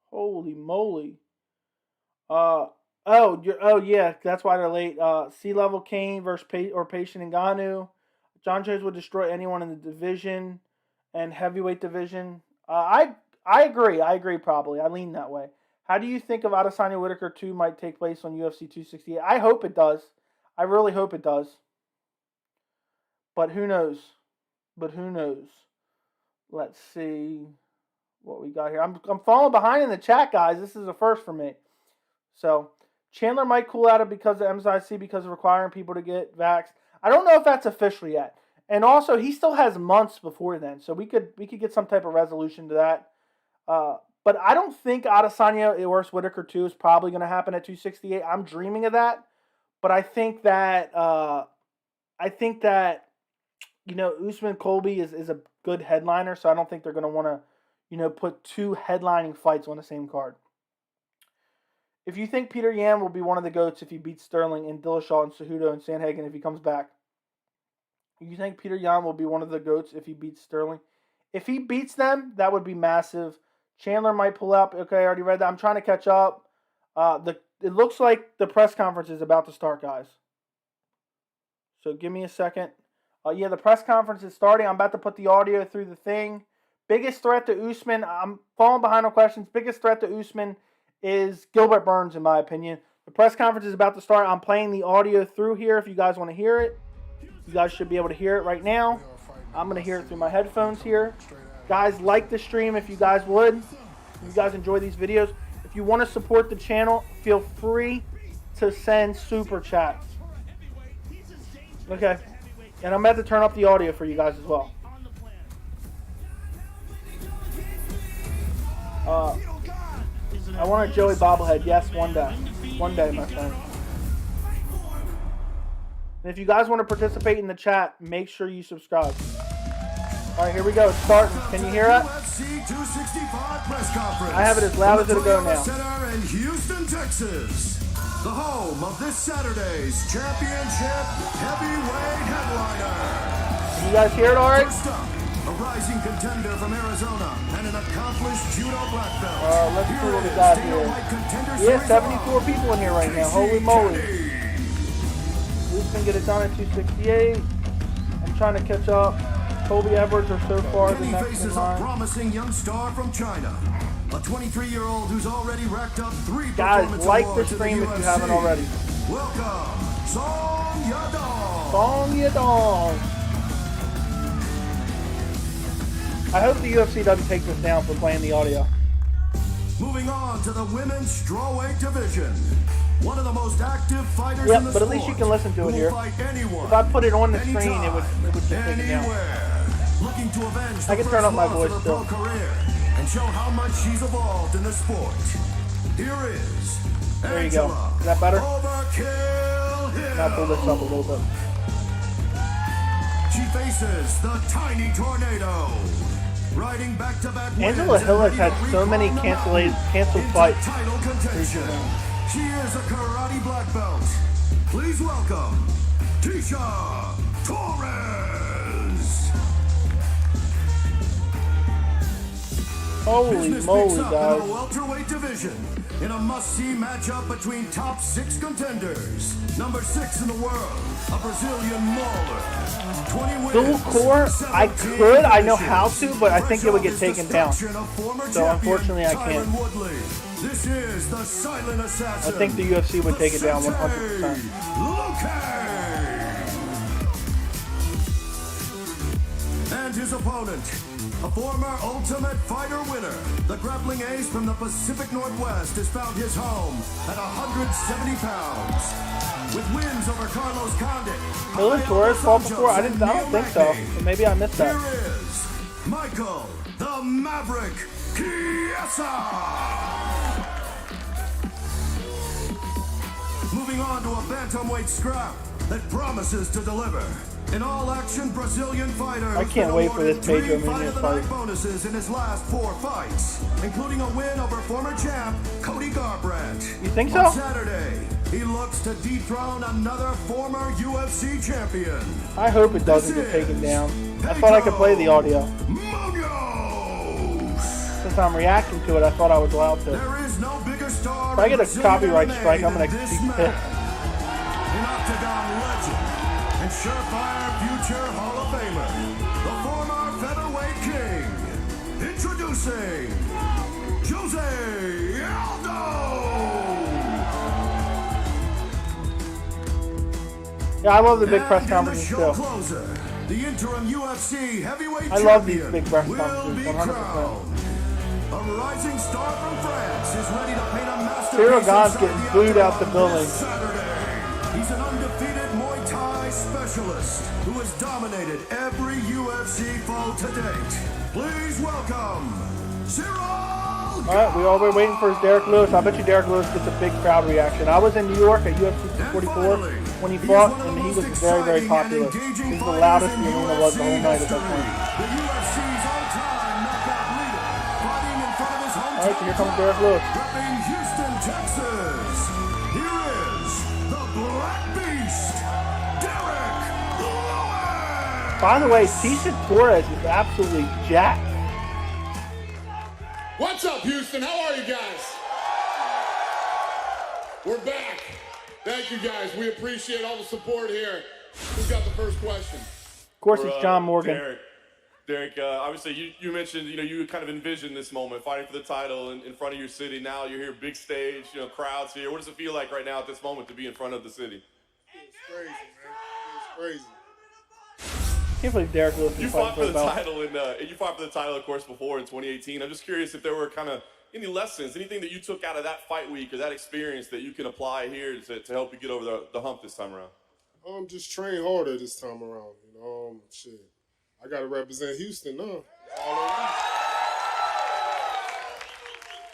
Holy moly. Oh yeah, that's why they're late. C-level Kane versus Patient Ngannou. John Jones would destroy anyone in the division and heavyweight division. I agree. I agree probably. I lean that way. How do you think of Adesanya Whitaker 2 might take place on UFC 268? I hope it does. I really hope it does. But who knows? Let's see what we got here. I'm falling behind in the chat, guys. This is a first for me. So Chandler might cool out because of MSIC because of requiring people to get vaxxed. I don't know if that's official yet. And also, he still has months before then, so we could get some type of resolution to that. But I don't think Adesanya versus Whitaker 2 is probably going to happen at 268. I'm dreaming of that, but I think that Usman Colby is a good headliner, so I don't think they're going to want to put two headlining fights on the same card. If you think Peter Yan will be one of the GOATs if he beats Sterling and Dillashaw and Cejudo and Sandhagen if he comes back, you think Peter Yan will be one of the GOATs if he beats Sterling? If he beats them, that would be massive. Chandler might pull up. Okay, I already read that. I'm trying to catch up. It looks like the press conference is about to start, guys. So give me a second. Yeah, the press conference is starting. I'm about to put the audio through the thing. Biggest threat to Usman. I'm falling behind on questions. Biggest threat to Usman is Gilbert Burns, in my opinion. The press conference is about to start. I'm playing the audio through here if you guys want to hear it. You guys should be able to hear it right now. I'm going to hear it through my headphones here. Guys, like the stream if you guys would. If you guys enjoy these videos. If you want to support the channel, feel free to send super chats. Okay. And I'm about to turn up the audio for you guys as well. I want a Joey bobblehead. Yes, one day. One day, my friend. And if you guys want to participate in the chat, make sure you subscribe. All right, here we go. It's starting. Can you hear it? I have it as loud as it'll go now. Center in Houston, Texas. The home of this Saturday's championship heavyweight headliner. Can you guys hear it all right? First up, a rising contender from Arizona and an accomplished judo black belt. Let's see what we got here. Yeah, 74 people in here right now. Holy moly. We can get it done at 268. I'm trying to catch up. Colby Edwards are so far the next in line. A promising young star from China. A 23-year-old who's already racked up 3 guys, performance like awards the stream in the if you UFC. haven't already. Welcome, Song Yadong. Song Yadong. I hope the UFC doesn't take this down for playing the audio. Moving on to the women's strawweight division. One of the most active fighters in the but at least you can listen to it here. Anyone, if I put it on the screen, it would just take it down. Looking to avenge I can turn up my voice still. Career and show how much she's evolved in the sport. Here is there you go. Is that better? Overkill. Now pull this up a little bit. She faces the tiny tornado. Riding back-to-back Angela Hill has had so many canceled fights. She is a karate black belt. Please welcome Tecia Torres. Holy Business moly, picks up guys. in the welterweight division in a must-see matchup between top 6 contenders. Number 6 in the world, a Brazilian mauler. 20 wins, Full core, I 17 could, I know how finishes. to, but I think Fresh it would off get his taken down. destruction of former So champion unfortunately, I can't. Tyron Woodley. This is the silent assassin. I think the UFC would take it down 100%. Luque. And his opponent, a former Ultimate Fighter winner, the grappling ace from the Pacific Northwest has found his home at 170 pounds. With wins over Carlos Condit, Dylan Torres fought before? I don't think so. But maybe I missed that. Here is Michael the Maverick Chiesa. Moving on to a bantamweight scrap that promises to deliver. An all-action Brazilian fighter. I can't wait for this Pedro Munhoz fight. Bonuses in his last 4 fights, including a win over former champ Cody Garbrandt. You think so? On Saturday, he looks to dethrone another former UFC champion. I hope it doesn't get taken down. I thought I could play the audio. Munhoz. Since I'm reacting to it, I thought I was allowed to. There is no bigger star. If I get a Brazilian copyright MMA strike, I'm than going to this be man. pissed. An Octagon legend and surefire future Hall of Famer, the former featherweight king. Introducing Jose Aldo. Yeah, I love the big press And conferences in the show too. closer, the interim UFC heavyweight I love these champion big press will conferences, be 100%. crowned. A rising star from France is ready to paint a masterpiece. Ciryl Gane's inside getting the booed out the octagon building. this Saturday. He's an undefeated Muay Thai specialist who has dominated every UFC foe to date. Please welcome Ciryl. All right, we all were waiting for his Derrick Lewis. I bet you Derrick Lewis gets a big crowd reaction. I was in New York at UFC 244 when he fought, and he was very, very popular. He's the loudest the arena was the whole night at that point. The UFC's all-time knockout leader, fighting in front of his hometown. All right, so here comes Derrick Lewis. Repping Houston, Texas. Here is the Black Beast, Derrick Lewis. By the way, Tisha Torres is absolutely jacked. What's up, Houston? How are you guys? We're back. Thank you, guys. We appreciate all the support here. Who's got the first question? Of course, it's John Morgan. Derrick, obviously you mentioned, you kind of envisioned this moment, fighting for the title in front of your city. Now you're here, big stage, crowds here. What does it feel like right now at this moment to be in front of the city? It's crazy, man. It's crazy. I can't believe Derrick Lewis You is fought fighting for for the the belt. title, and you fought for the title, of course, before in 2018. I'm just curious if there were kind of any lessons, anything that you took out of that fight week or that experience that you can apply here to help you get over the hump this time around. Just train harder this time around. Shit. I got to represent Houston now. All around.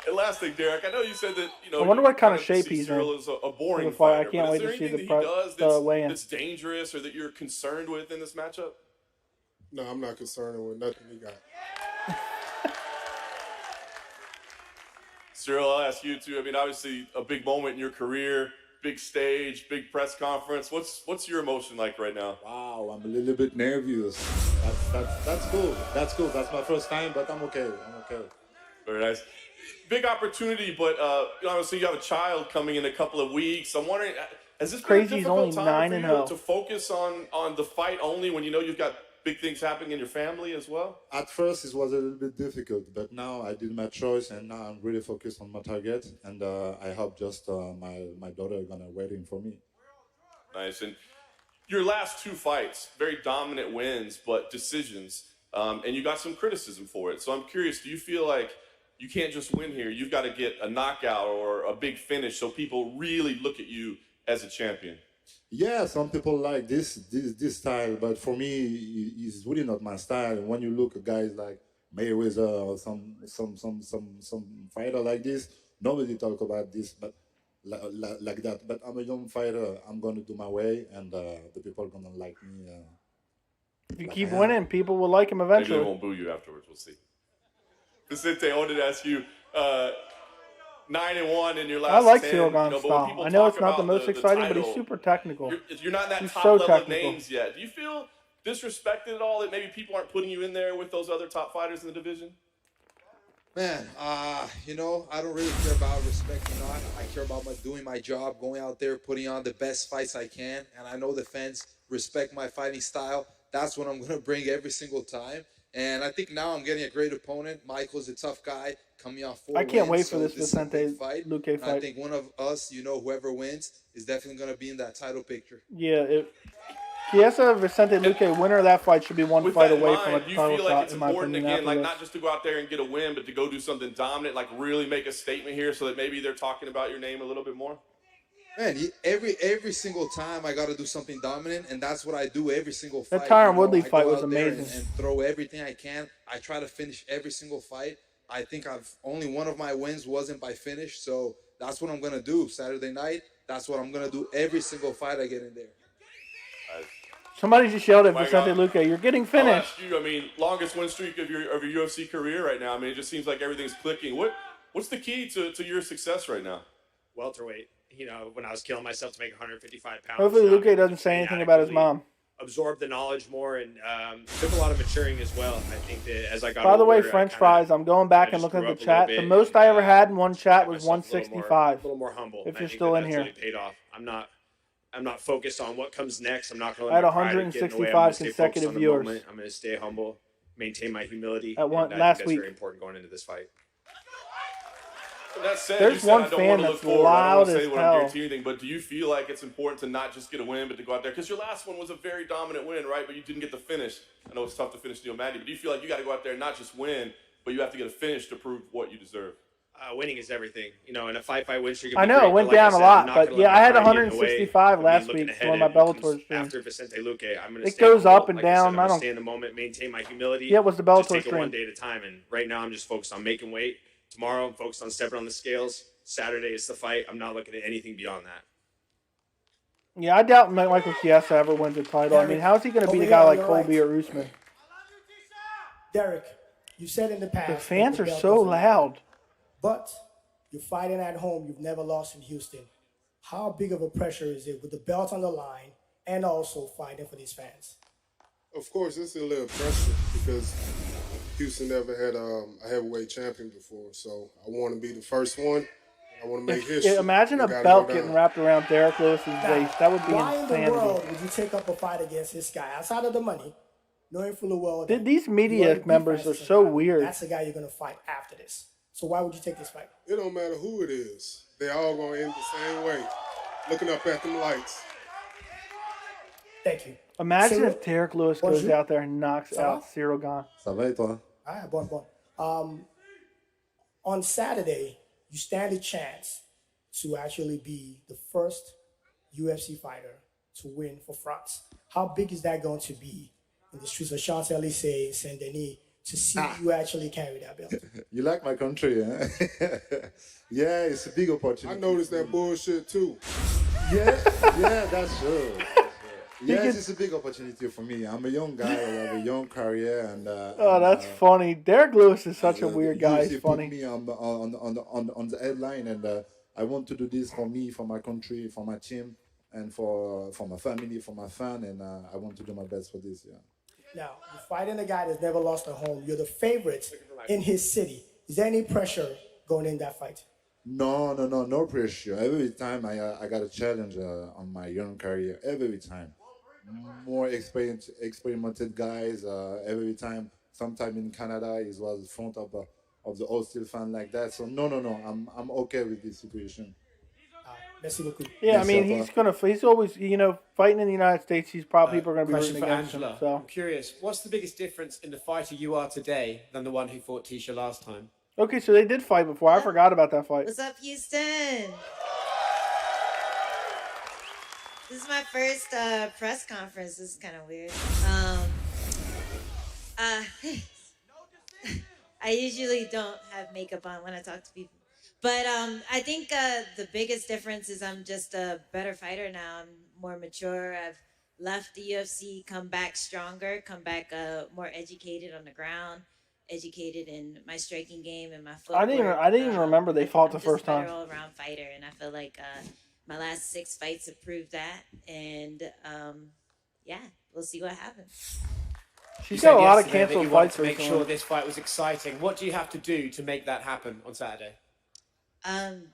And last thing, Derrick, I know you said that, I wonder what kind of see shape he's in Ciryl is a boring for the fight. I fighter. can't but wait is to see there the anything that he does weigh-in. that's dangerous or that you're concerned with in this matchup? No, I'm not concerned with nothing he got. Ciryl, I'll ask you too. I mean, obviously a big moment in your career, big stage, big press conference. What's your emotion like right now? Wow, I'm a little bit nervous. That's cool. That's cool. That's my first time, but I'm okay. Very nice. Big opportunity, but obviously you have a child coming in a couple of weeks. I'm wondering, has this been Crazy, a he's difficult only time 9-0. to focus on the fight only when you've got big things happening in your family as well? At first, it was a little bit difficult, but now I did my choice, and now I'm really focused on my target, and I hope just my daughter gonna waiting for me. Nice. And your last 2 fights, very dominant wins, but decisions, and you got some criticism for it. So I'm curious, do you feel like you can't just win here? You've got to get a knockout or a big finish so people really look at you as a champion. Yeah, some people like this style, but for me, it's really not my style. When you look at guys like Mayweather or some fighter like this, nobody talk about this, but like that. But I'm a young fighter. I'm gonna do my way, and the people are gonna like me. If you keep winning, people will like him Maybe eventually. they won't boo you afterwards. We'll see. Vicente, I wanted to ask you, 9-1 in your last I like 10. Ciryl Gane's but when style. people I know talk it's not the about most exciting, but he's title, super technical. You're not in that He's top so level of technical. names yet. Do you feel disrespected at all that maybe people aren't putting you in there with those other top fighters in the division? Man, you know, I don't really care about respect or not. I care about doing my job, going out there, putting on the best fights I can. And I know the fans respect my fighting style. That's what I'm going to bring every single time. And I think now I'm getting a great opponent. Michael's a tough guy, coming off 4 I wins. can't wait for so this is a Vicente big fight. Luque And I fight. think one of us, you know, whoever wins, is definitely going to be in that title picture. Yeah, Chiesa Vicente Luque, winner of that fight, should be one With fight that in away mind, from a do you title feel like shot, it's in my important opinion. again, After like this. not just to go out there and get a win, but to go do something dominant, like really make a statement here, so that maybe they're talking about your name a little bit more? Man, every single time I got to do something dominant, and that's what I do every single fight. That Tyron you know, Woodley I fight go was out there amazing. and throw everything I can. I try to finish every single fight. I think only one of my wins wasn't by finish, so that's what I'm gonna do Saturday night. That's what I'm gonna do every single fight I get in there. Somebody just yelled at My Vicente God. Luque, "You're getting I'll finished." ask you, I mean, longest win streak of your UFC career right now. I mean, it just seems like everything's clicking. What's the key to your success right now? Welterweight. You know, when I was killing myself to make 155 pounds. Hopefully now I'm Luque able to doesn't say train anything about his adequately, mom. Absorb the knowledge more, and took a lot of maturing as well. I think that as I got By the way, older, I French kinda- fries, I'm going back kinda and just looking at grew the up a little chat. The bit most and, I ever had in one chat got was myself a 165. little more humble. If I you're think still in that's here. really paid off. I'm not focused on what comes next. I'm not going to I had let my pride get in the way. I'm 165 gonna stay focused consecutive on the viewers. moment. I'm going to stay humble, maintain my humility. At one- and I last think that's week. very important going into this fight. That said, There's you said one I don't fan want to look that's forward. I don't loud want to as say what hell. I'm guaranteeing anything, but do you feel like it's important to not just get a win, but to go out there? Because your last one was a very dominant win, right? But you didn't get the finish. I know it's tough to finish Neil Magny, but do you feel like you got to go out there and not just win, but you have to get a finish to prove what you deserve? Winning is everything, you know. And a fight win streak. I know, it went down a lot, but yeah, I had 165 last week on my Bellator stream. After Vicente Luque, I'm going to. It goes up and like down. I I don't. stay in the moment, maintain my humility. Yeah, it was the Bellator just take it stream. one day at a time. And right now, I'm just focused on making weight. Tomorrow, I'm focused on stepping on the scales. Saturday is the fight. I'm not looking at anything beyond that. Yeah, I doubt Michael Chiesa ever wins a title. I mean, how is he going to beat a guy like Colby or Usman? Derrick, you said in the past. The that fans the are belt so doesn't matter. loud. But you're fighting at home. You've never lost in Houston. How big of a pressure is it with the belt on the line and also fighting for these fans? Of course, it's a little pressure because Houston never had a heavyweight champion before. So I want to be the first one. I want to make history. Imagine It a gotta belt go getting down. wrapped around Derrick Lewis's waist. That would be Why in the insanity. world would you take up a fight against this guy outside of the money, knowing full well that These you media already beat members are Francis so Ngannou? weird. That's the guy you're going to fight after this. So why would you take this fight? It don't matter who it is. They all going to end the same way. Looking up at them lights. Thank you. Imagine Ciryl, if Derrick Lewis goes bonjour. out there and knocks Ça va? out Ciryl Gane. Ça va et toi? Ah, bon. On Saturday, you stand a chance to actually be the first UFC fighter to win for France. How big is that going to be in the streets of Champs-Élysées, Saint-Denis, to see you actually carry that belt? You like my country, eh? Yeah, it's a big I opportunity. noticed that bullshit too. Yeah, that's true. Yes, it's a big opportunity for me. I'm a young guy. I have a young career, and Oh, that's funny. Derrick Lewis is such a weird guy. UFC He's put funny. me on the headline, and I want to do this for me, for my country, for my team, and for my family, for my fan, and I want to do my best for this. Yeah. Now, you're fighting a guy that's never lost a home. You're the favorite in his city. Is there any pressure going in that fight? No pressure. Every time I got a challenge on my young career. Every time, more experimented guys. Every time, sometime in Canada, it was in front of the hostile fan like that. So no. I'm okay with this situation. Merci beaucoup. Yeah, I Yes, mean, sir. he's always, fighting in the United States, people are going to be Question rooting for against him. Angela. So. I'm curious, what's the biggest difference in the fighter you are today than the one who fought Tisha last time? Okay, so they did fight before. I forgot about that fight. What's up, Houston? This is my first press conference. This is kind of weird. I usually don't have makeup on when I talk to people. But I think the biggest difference is I'm just a better fighter now. I'm more mature. I've left the UFC, come back stronger, come back more educated on the ground, educated in my striking game and my footwork. I didn't even remember they fought the I'm first just a better time. all-around fighter, and I feel like my last 6 fights have proved that. And yeah, we'll see what happens. She's You got a said lot of yesterday that canceled you wanted fights to make recently. sure this fight was exciting. What do you have to do to make that happen on Saturday?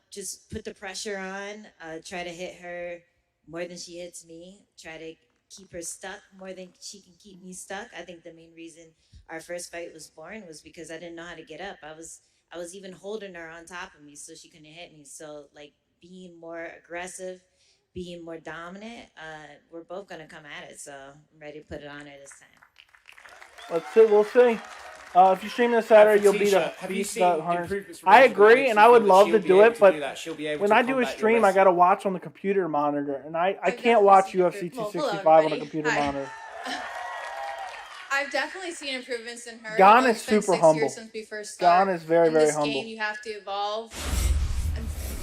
Just put the pressure on. Try to hit her more than she hits me. Try to keep her stuck more than she can keep me stuck. I think the main reason our first fight was boring was because I didn't know how to get up. I was even holding her on top of me so she couldn't hit me. So like being more aggressive, being more dominant, we're both gonna come at it. So I'm ready to put it on her this time. Let's see. We'll see. If you stream this Saturday, you'll beat the 100. I agree, and I would love to do it, but when I do a stream, I got to watch on the computer monitor, and I can't watch UFC 265 on a computer monitor. I've definitely seen improvements in her. Gane is super humble. Since we first started. Gane is very, very humble. In this game, you have to evolve.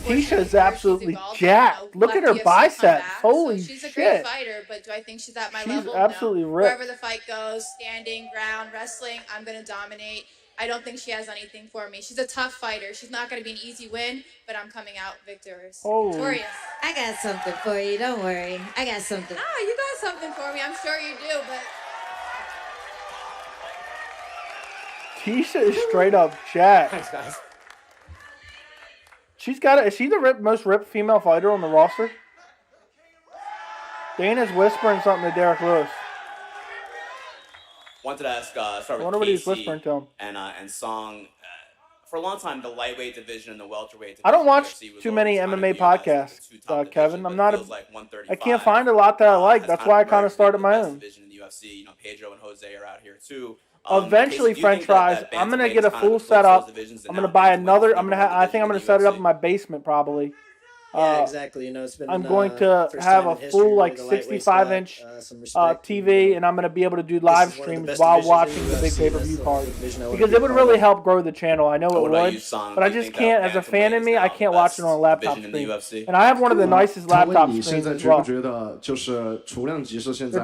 Keisha is absolutely jacked. Look at her biceps. Holy shit. She's a great fighter, but do I think she's at my level? She's absolutely ripped. Wherever the fight goes, standing, ground, wrestling, I'm going to dominate. I don't think she has anything for me. She's a tough fighter. She's not going to be an easy win, but I'm coming out victorious. I got something for you. Don't worry. I got something. Ah, you got something for me. I'm sure you do, but... Keisha is straight up jacked. Thanks, guys. She's got it. Is she the most ripped female fighter on the roster? Dana's whispering something to Derrick Lewis. Wanted to ask, start with I wonder what he's Casey whispering to him. and Song. For a long time, the lightweight division and the welterweight division. I don't watch UFC was too many always kind MMA of viewed as podcasts, Kevin. I'm not. feels like 135 I can't find a lot that I like. That's why I kind of started my own. division in the UFC. You know, Pedro and Jose are out here too. Eventually, Casey, do you French think that fries. that I'm gonna bantamweight get a is kind of full the close setup. those divisions, and I'm now gonna buy bantamweight's another. I'm number gonna. one I think I'm gonna division set it up in in my basement probably. Yeah, exactly. You know, it's been. I'm going to have a full like 65-inch TV, and I'm going to be able to do live streams while watching the big pay-per-view card because it would really help grow the channel. I know it would, but I just can't. As a fan in me, I can't watch it on a laptop screen. And I have one of the nicest laptop screens as well. They're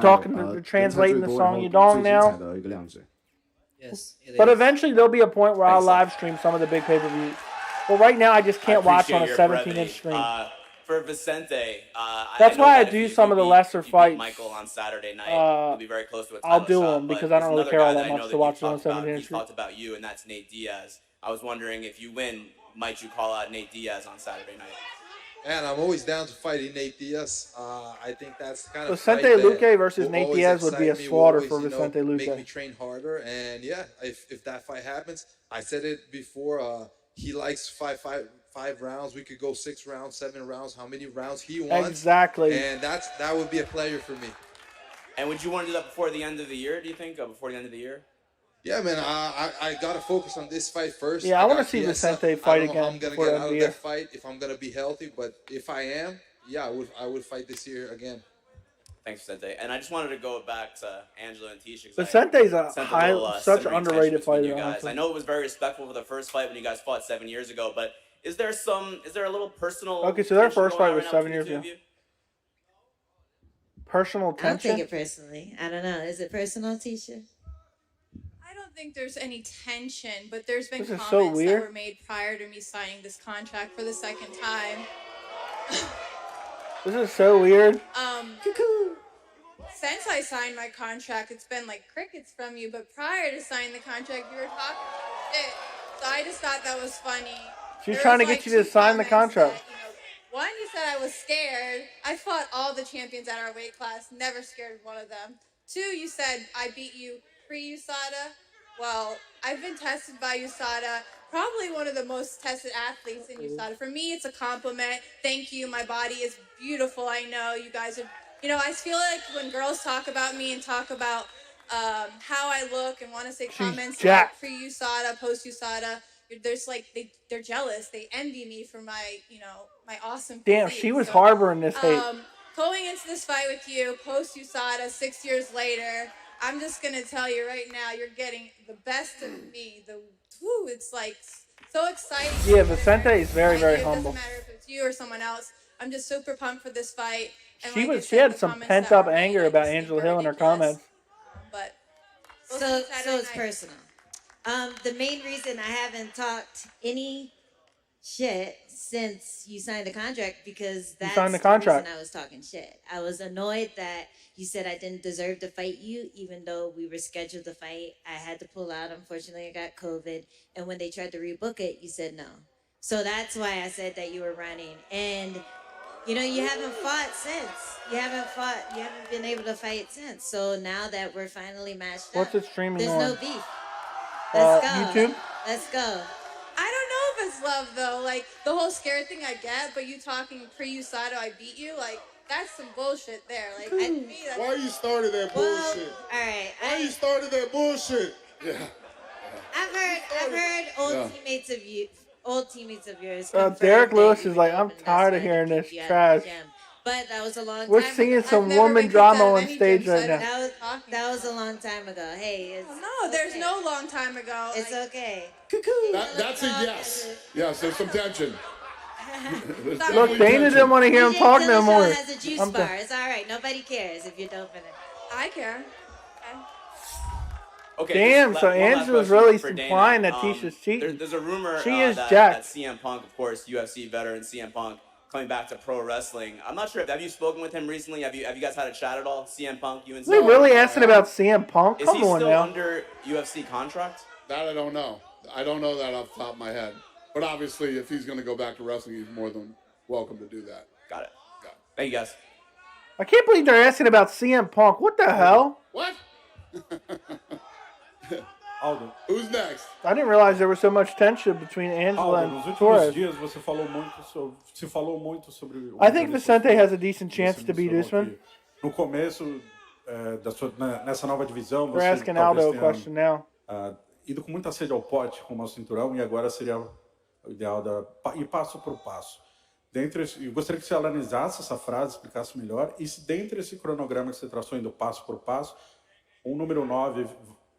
talking. They're translating the song "Yudong" now. Yes. But eventually there'll be a point where I'll live stream some of the big pay-per-views. Well, right now I just can't watch on a 17-inch screen. For Vicente, that's why I do some of the lesser fights. Michael on Saturday night, you'll be very close to a I'll title do shot, them because but I don't really there's care all another that guy much I to know watch that on you've talked about, 17-inch he's screen. talked about you, and that's Nate Diaz. I was wondering if you win, might you call out Nate Diaz on Saturday night? Man, I'm always down to fighting Nate Diaz. I think that's the kind of Vicente fight that Luque versus will Nate always Diaz would be a excite me, will slaughter always, for Vicente Luque. Make me train harder, and yeah, if that fight happens, I said it before. He likes five rounds. We could go 6 rounds, 7 rounds. How many rounds he wants? Exactly. And that would be a pleasure for me. And would you want to do that before the end of the year? Do you think before the end of the year? Yeah, man. I gotta focus on this fight first. Yeah, I want to got see Chiesa. Vicente fight I don't know again how I'm gonna before get the out end of of the that year. fight if I'm gonna be healthy, but if I am, yeah, I would fight this year again. Thanks, Vicente. And I just wanted to go back to Angela and Tisha. Vicente's such an sibling underrated tension between fighter. you guys. Honestly. I know it was very respectful for the first fight when you guys fought 7 years ago, but is there a little personal? Okay, so their tension first going fight on was right now 7 years between ago. the two of you? Personal I don't tension. take it personally. I don't know. Is it personal, Tisha? I don't think there's any tension, but there's been This is comments so weird. that were made prior to me signing this contract for the second time. This is so weird. Since I signed my contract, it's been like crickets from you, but prior to signing the contract, you were talking shit. So I just thought that was funny. She's There trying to was, get like, you to two sign the comments contract. that, one, you said I was scared. I fought all the champions at our weight class, never scared of one of them. 2, you said I beat you pre-USADA. Well, I've been tested by USADA, probably one of the most tested athletes in USADA. For me, it's a compliment. Thank you. My body is beautiful. I know you guys are, I feel like when girls talk about me and talk about how I look and want to say comments like pre-USADA, post-USADA, there's like, they're jealous. They envy me for my, my awesome Damn, physique. she was harboring this hate. Going into this fight with you, post-USADA, 6 years later, I'm just going to tell you right now, you're getting the best of me. It's like so exciting. Yeah, Vicente is very, very It humble. doesn't matter if it's you or someone else. I'm just super pumped for this fight. And She had some pent up anger about Angela Hill in her comments. But So it's personal. The main reason I haven't talked any shit since you signed the contract because that's signed the contract. reason I was talking shit. I was annoyed that you said I didn't deserve to fight you, even though we were scheduled to fight. I had to pull out. Unfortunately, I got COVID. And when they tried to rebook it, you said no. So that's why I said that you were running. And, you know, you haven't fought since. You haven't been able to fight since. So now that we're finally matched up, What's it streaming there's on? no beef. Let's go. YouTube? Let's go. I don't know if it's love though. Like the whole scared thing I get, but you talking pre-USADA, I beat you. Like that's some bullshit there. Like to me, that's... Why you started that bullshit? All right. Why you started that bullshit? Yeah. I've heard old teammates of yours. Derrick Lewis is like, I'm tired of hearing this trash. But that was a long time We're ago. seeing some woman drama on stage right now. That was a long time ago. Hey, it's no, there's no long time ago. It's okay. That's a yes. Yes, there's some tension. Look, Dana didn't want to hear him talk no more. Has a juice bar. It's all right. Nobody cares if you don't finish. I care. Okay, damn, so Angela's really for Dana. implying that Tisha's cheating. There's a rumor she is that jacked. CM Punk, of course, UFC veteran CM Punk, coming back to pro wrestling. I'm not sure. Have you spoken with him recently? Have you guys had a chat at all? CM Punk, you and We really asking about CM Punk? Is Come he on still now. under UFC contract? That I don't know. I don't know that off the top of my head. But obviously, if he's going to go back to wrestling, he's more than welcome to do that. Got it. Thank you, guys. I can't believe they're asking about CM Punk. What the hell? What? Aldo. Who's next? I didn't realize there was so much tension between Angela Aldo, nos and últimos Torres. dias você falou muito sobre. I think Vicente has a decent chance to beat Usman. No começo nessa nova divisão, We're você asking Aldo a tenha, question now. Ido com muita sede ao pote com o cinturão e agora seria o ideal ir passo por passo. Eu gostaria que você analisasse essa frase, explicasse melhor, e se dentro desse cronograma que você traçou indo passo por passo, número 9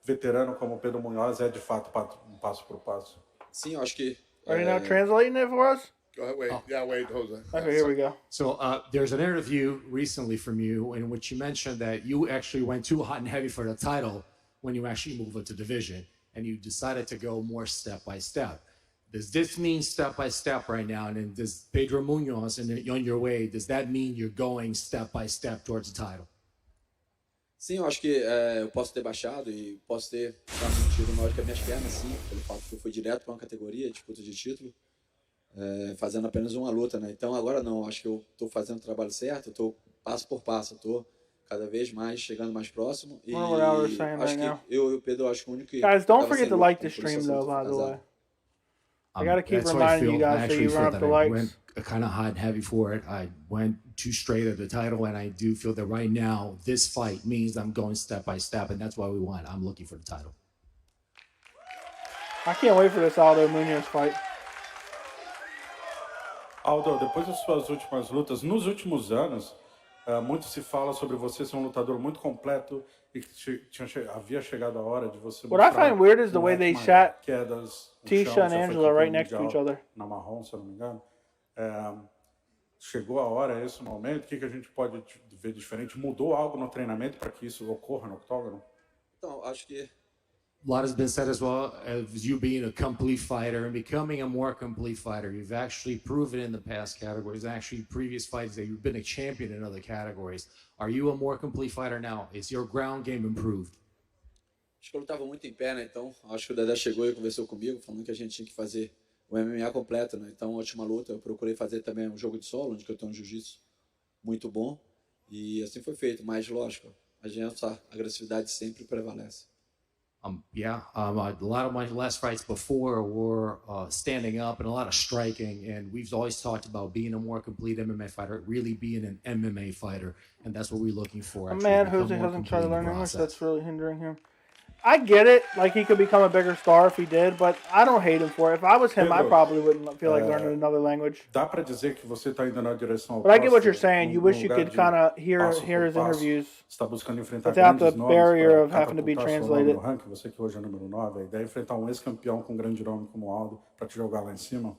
veterano como Pedro Munhoz é de fato um passo por passo. Sim, eu acho que. Are you now translating it for us? Go ahead, wait. Yeah, wait, Jose. Okay, here we go. So there's an interview recently from you in which you mentioned that you actually went too hot and heavy for the title when you actually moved into division, and you decided to go more step by step. Does this mean step by step right now? And then does Pedro Munhoz on your way, does that mean you're going step by step towards the title? Sim, eu acho que eu posso ter baixado e posso ter um tiro maior que as minhas pernas, sim, pelo fato que eu fui direto para uma categoria, disputa de título, fazendo apenas uma luta, né? Então agora não, acho que eu estou fazendo o trabalho certo, estou passo por passo, estou cada vez mais chegando mais próximo e acho que eu e o Pedro, acho que o único que guys, don't forget to like the stream though, by the way. I gotta keep reminding you guys so you run up the likes. I went kind of hot and heavy for it. I went too straight at the title, and I do feel that right now this fight means I'm going step by step, and that's why we won. I'm looking for the title. I can't wait for this Aldo Munhoz fight. Aldo, depois das suas últimas lutas, nos últimos anos, muito se fala sobre você ser lutador muito completo e que havia chegado a hora de você What I find weird is the way they sat quedas, Tisha and Angela right next to each other. Na marrom, se eu não me engano. Chegou a hora, esse momento, o que a gente pode ver diferente? Mudou algo no treinamento para que isso ocorra no octógono? Então, acho que a lot has been said as well as you being a complete fighter and becoming a more complete fighter. You've actually proven in the past categories, actually previous fights, that you've been a champion in other categories. Are you a more complete fighter now? Is your ground game improved? Acho que eu lutava muito em pé, né? Então, acho que o Dedé chegou e conversou comigo, falando que a gente tinha que fazer o MMA completo, né? Então, a última luta, eu procurei fazer também um jogo de solo, onde eu tenho um jiu-jitsu muito bom. E assim foi feito. Mas, lógico, a agressividade sempre prevalece. A lot of my last fights before were standing up and a lot of striking, and we've always talked about being a more complete MMA fighter, really being an MMA fighter, and that's what we're looking for. A man who hasn't tried to learn English, that's really hindering him. I get it, like he could become a bigger star if he did, but I don't hate him for it. If I was him, Pedro, I probably wouldn't feel like learning another language. Dá para dizer que você está indo na direção oposta. But I get what you're saying. You wish you could kind of hear his interviews está buscando enfrentar without the grandes nomes barrier of para having to be catapultar seu translated. nome no ranking. Você que hoje é número 9, a ideia é enfrentar um ex-campeão com um grande nome como o Aldo para te jogar lá em cima.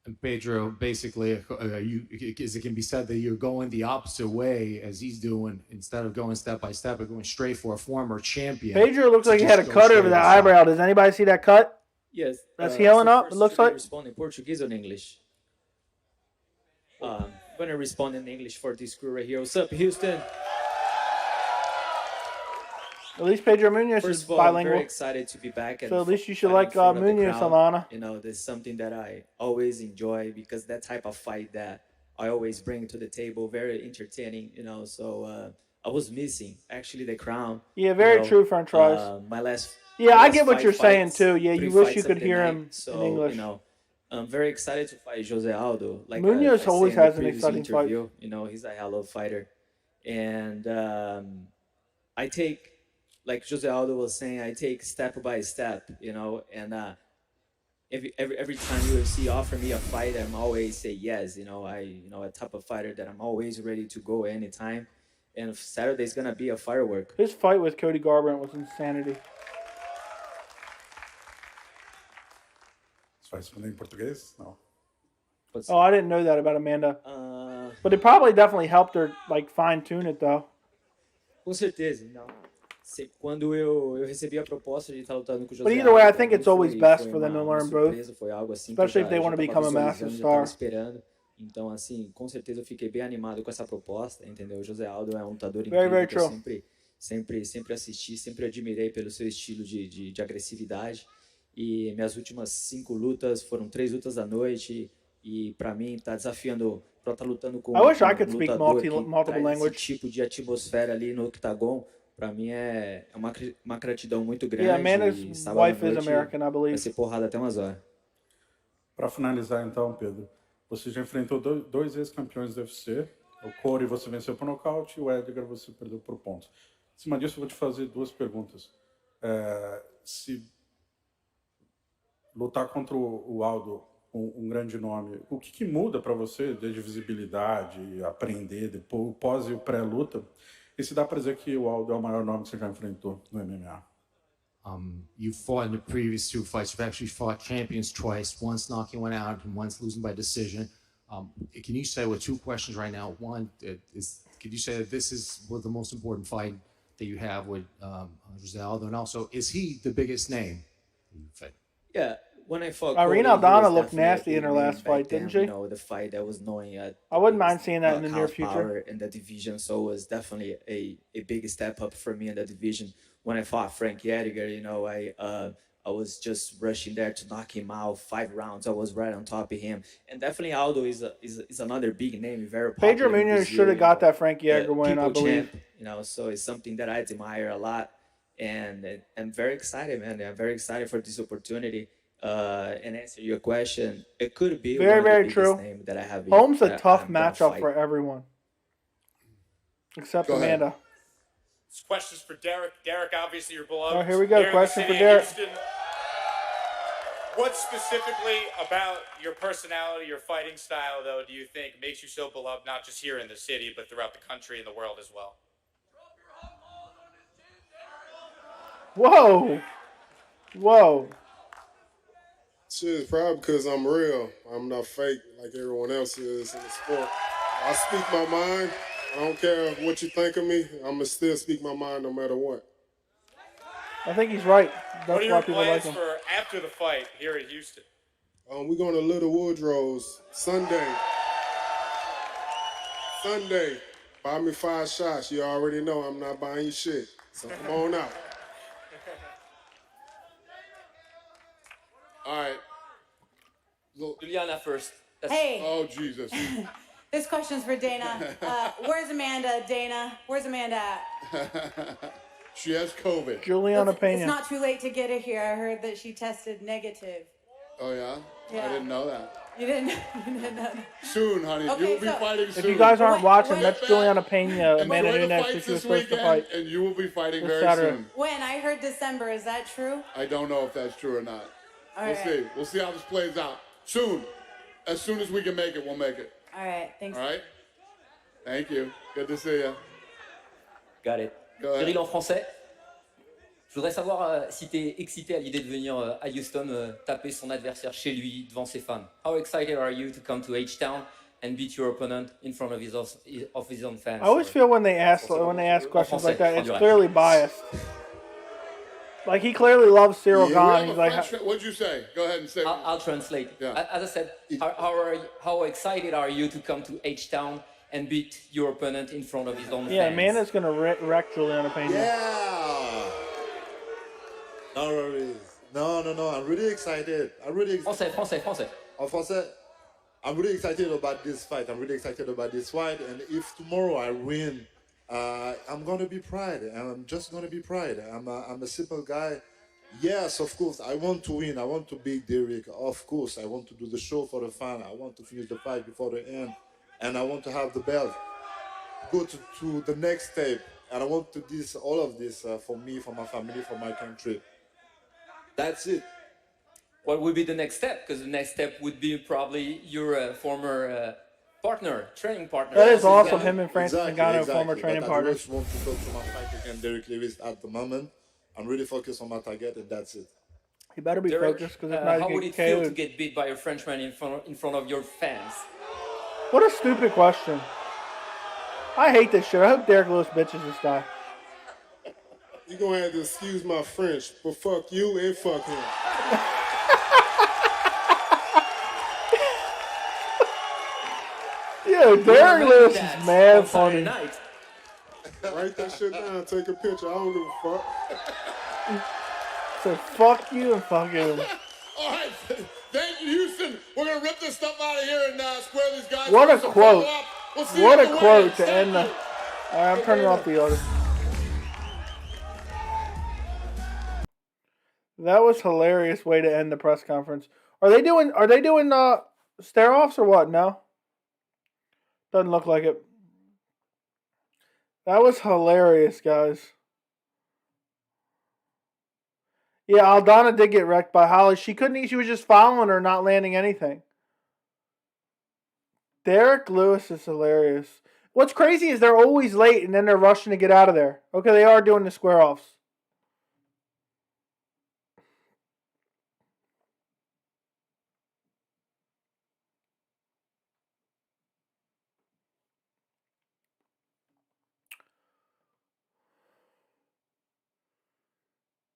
And Pedro, basically, it can be said that you're going the opposite way as he's doing. Instead of going step by step, you're going straight for a former champion. Pedro looks like he had a cut over that eyebrow. Does anybody see that cut? Yes. That's healing up, first, it looks should I like. respond in Portuguese or in English? I'm going to respond in English for this crew right here. What's up, Houston? At least Pedro Munhoz First is of all, I'm bilingual. very excited to be back. And So at least you should fighting like in front of the Munhoz, crowd. Alana. You know, there's something that I always enjoy because that type of fight that I always bring to the table, very entertaining, you know. So I was missing actually the crown. Yeah, very true, French fries. My last. Yeah, my I last get what 5 you're saying fights, too. Yeah, 3 you wish fights you of could the hear night. him So, in English. You know, I'm very excited to fight Jose Aldo. Like Munhoz I always said in the has an previous exciting fight. interview, you know, he's a hell of a fighter, and I take, like Jose Aldo was saying, I take step by step, you know, and every time UFC offer me a fight, I'm always say yes. You know, a type of fighter that I'm always ready to go anytime. And Saturday's gonna be a firework. His fight with Cody Garbrandt was insanity. Você vai responder em português? Não. Oh, I didn't know that about Amanda. But it probably definitely helped her like fine tune it though. Com certeza, não. Quando eu recebi a proposta de estar lutando com o José But either way, I Aldo, think pra it's mim always foi best for them uma to learn both, surpresa, foi algo assim especially if que they eu want to já become a tava massive visualizando, já tava star. esperando. Então, assim, com certeza eu fiquei bem animado com essa proposta, entendeu? O José Aldo é um lutador Very, incrível very que eu true. sempre assisti, sempre admirei pelo seu estilo de agressividade. E minhas últimas 5 lutas foram 3 lutas da noite. E pra mim, tá desafiando, pra estar lutando com I wish I um could speak lutador que multiple traz language. esse tipo de atmosfera ali no octagon. Pra mim é uma gratidão muito grande. Yeah, Amanda's E sábado à wife is noite American, I vai believe. ser porrada até umas horas. Para finalizar, então, Pedro, você já enfrentou dois ex-campeões do UFC. O Corey você venceu por nocaute e o Edgar você perdeu por pontos. Em cima disso, eu vou te fazer 2 perguntas. Se lutar contra o Aldo, um grande nome, o que muda para você desde visibilidade, aprender, depois o pós e o pré-luta? E se dá para dizer que o Aldo é o maior nome que você já enfrentou no MMA? You fought in the previous 2 fights. You've actually fought champions twice, once knocking one out and once losing by decision. Can you say, with 2 questions right now, one is, could you say that this is the most important fight that you have with Jose Aldo? And also, is he the biggest name you fight? Yeah, when I fought Irene Cody, he was Aldana looked definitely a nasty in her big name last back fight, then, didn't she? You know, the fight that was knowing I wouldn't mind seeing that in the near knockout future. power in the division, so it was definitely a big step up for me in the division. When I fought Frankie Edgar, you know, I was just rushing there to knock him out. 5 rounds, I was right on top of him. And definitely Aldo is another big name, very popular. Pedro in Munhoz Brazil, should have you got know. that Frankie Edgar win, I People believe. champ, you know, so it's something that I admire a lot. And I'm very excited, man. I'm very excited for this opportunity. And answer your question, it could be Very, one of the very biggest true. names that I have. Home's a that tough I'm gonna matchup fight. for everyone. Except Go ahead. Amanda. This question's for Derrick. Derrick, obviously your beloved. Oh, here we go. Here in the Question city for of Derrick. Houston. What specifically about your personality, your fighting style, though, do you think makes you so beloved, not just here in the city, but throughout the country and the world as well? Whoa. Whoa. Shit, probably because I'm real. I'm not fake like everyone else is in the sport. I speak my mind. I don't care what you think of me. I'm going to still speak my mind no matter what. I think he's right. What That's are why your people like plans him. for after the fight here in Houston? We're going to Little Woodrow's Sunday. Sunday. Buy me 5 shots. You already know I'm not buying you shit. So come on out. All right. Juliana first. Hey. Oh, Jesus. This question's for Dana. Where's Amanda, Dana? Where's Amanda at? She has COVID. Juliana Pena. It's not too late to get her here. I heard that she tested negative. Oh, yeah? Yeah. I didn't know that. You didn't know that? Soon, honey. Okay, you will be so- fighting If soon. you guys aren't watching, when- that's Juliana Pena, Enjoy Amanda the Nunes, fights who she was this supposed to weekend, fight. and you will be fighting This very Saturday. soon. When? I heard December. Is that true? I don't know if that's true or not. All We'll right. see. We'll see how this plays out. Soon. As soon as we can make it, we'll make it. All right. Thanks. All right? Thank you. Good to see you. Got it. Go ahead. Ciryl en français. Je voudrais savoir si tu es excité à l'idée de venir à Houston taper son adversaire chez lui devant ses fans. How excited are you to come to H-Town and beat your opponent in front of his own fans? I always feel when they ask questions like that, it's clearly biased. Like, he clearly loves Ciryl Gane. He's like, what'd you say? Go ahead and say. I'll translate. Yeah. As I said, how excited are you to come to H-Town and beat your opponent in front of his own yeah, fans? Amanda's going to wreck Juliana Pena. Yeah. No worries. No. I'm really excited. Français. En français. I'm really excited about this fight. And if tomorrow I win, I'm gonna be proud. I'm just gonna be proud. I'm a simple guy. Yes, of course, I want to win. I want to beat Derrick. Of course, I want to do the show for the fan. I want to finish the fight before the end, and I want to have the belt. Go to the next step, and I want to do all of this for me, for my family, for my country. That's it. What would be the next step? Because the next step would be probably your former training partner. That is awesome. Him and Francis Ngannou, former training partners. I partners. just want to talk to my fight against Derrick Lewis at the moment. I'm really focused on my target, and that's it. He better be Derrick, focused, because if not, how he would get it feel to KO'd. get beat by a Frenchman in front of your fans? What a stupid question. I hate this shit. I hope Derrick Lewis bitches this guy. You're going to have to excuse my French, but fuck you and fuck him. Yo, Derrick Lewis is mad funny. Write that shit down, take a picture. I don't give a fuck. So fuck you and fuck him. All right. Thank you, Houston. We're going to rip this stuff out of here and square these guys. What a So quote. follow up. We'll see What you a at the quote weigh-ins. to end the... All right, I'm turning off the other. That was a hilarious way to end the press conference. Are they doing stare-offs or what? No? Doesn't look like it. That was hilarious, guys. Yeah, Aldana did get wrecked by Holly. She was just following her, not landing anything. Derrick Lewis is hilarious. What's crazy is they're always late and then they're rushing to get out of there. Okay, they are doing the square-offs.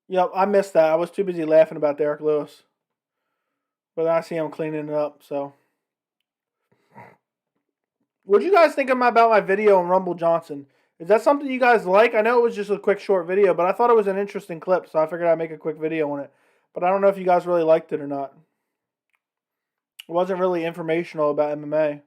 Yep, I missed that. I was too busy laughing about Derrick Lewis. But I see him cleaning it up, so. What do you guys think about my video on Rumble Johnson? Is that something you guys like? I know it was just a quick short video, but I thought it was an interesting clip, so I figured I'd make a quick video on it. But I don't know if you guys really liked it or not. It wasn't really informational about MMA.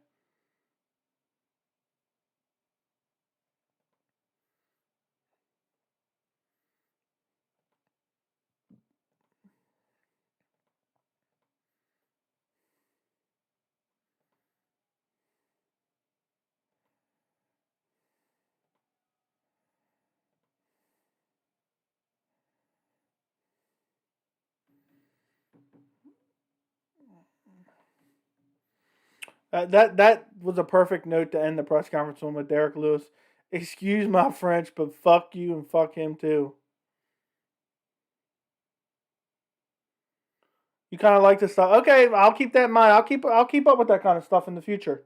That was a perfect note to end the press conference on with Derrick Lewis. Excuse my French, but fuck you and fuck him too. You kind of like this stuff. Okay, I'll keep that in mind. I'll keep up with that kind of stuff in the future.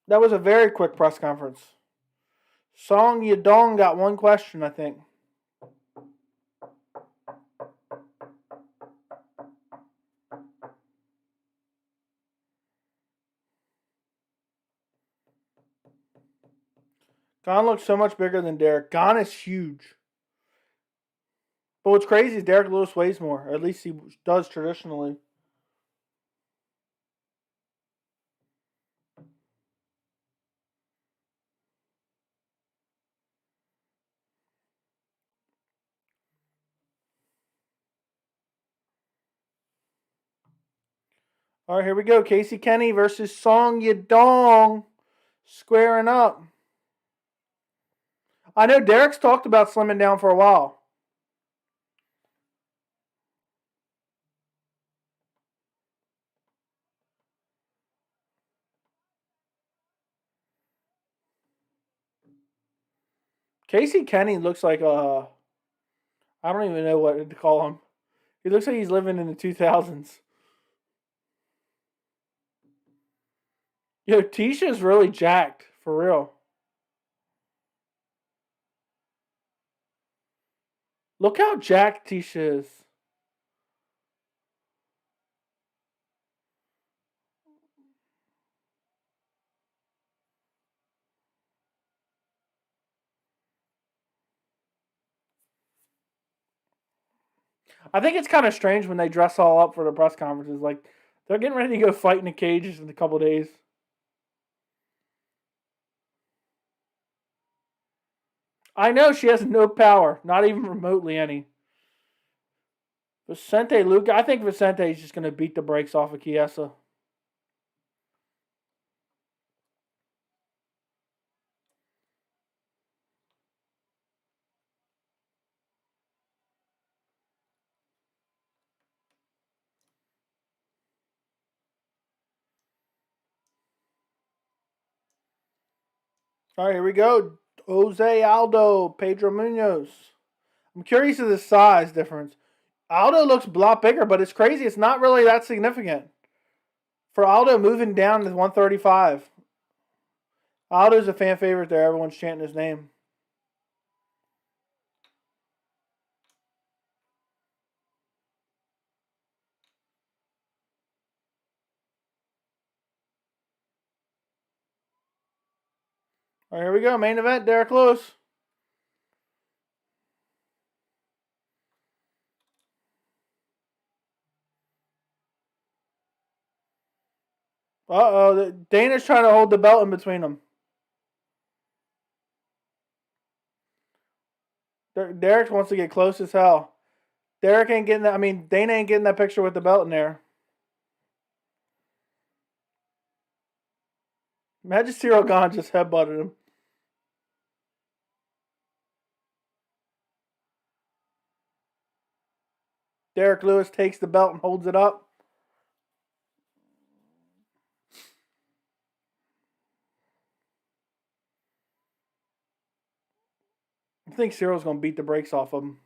That was a very quick press conference. Song Yadong got one question, I think. Gane looks so much bigger than Derrick. Gane is huge. But what's crazy is Derrick Lewis weighs more. Or at least he does traditionally. All right, here we go. Casey Kenny versus Song Yadong. Squaring up. I know Derrick's talked about slimming down for a while. Casey Kenny looks like I don't even know what to call him. He looks like he's living in the 2000s. Yo, Tisha's really jacked, for real. Look how jacked Tisha is. I think it's kind of strange when they dress all up for the press conferences. Like, they're getting ready to go fight in the cages in a couple days. I know she has no power, not even remotely any. Vicente, Luque. I think Vicente is just going to beat the brakes off of Chiesa. All right, here we go. Jose Aldo, Pedro Munhoz. I'm curious of the size difference. Aldo looks a lot bigger, but it's crazy. It's not really that significant. For Aldo moving down to 135. Aldo's a fan favorite there. Everyone's chanting his name. All right, here we go. Main event, Derrick Lewis. Uh-oh. Dana's trying to hold the belt in between them. Derrick wants to get close as hell. Derrick ain't getting that. I mean, Dana ain't getting that picture with the belt in there. Imagine Ciryl Gane just headbutted him. Derrick Lewis takes the belt and holds it up. I think Cyryl's going to beat the brakes off of him.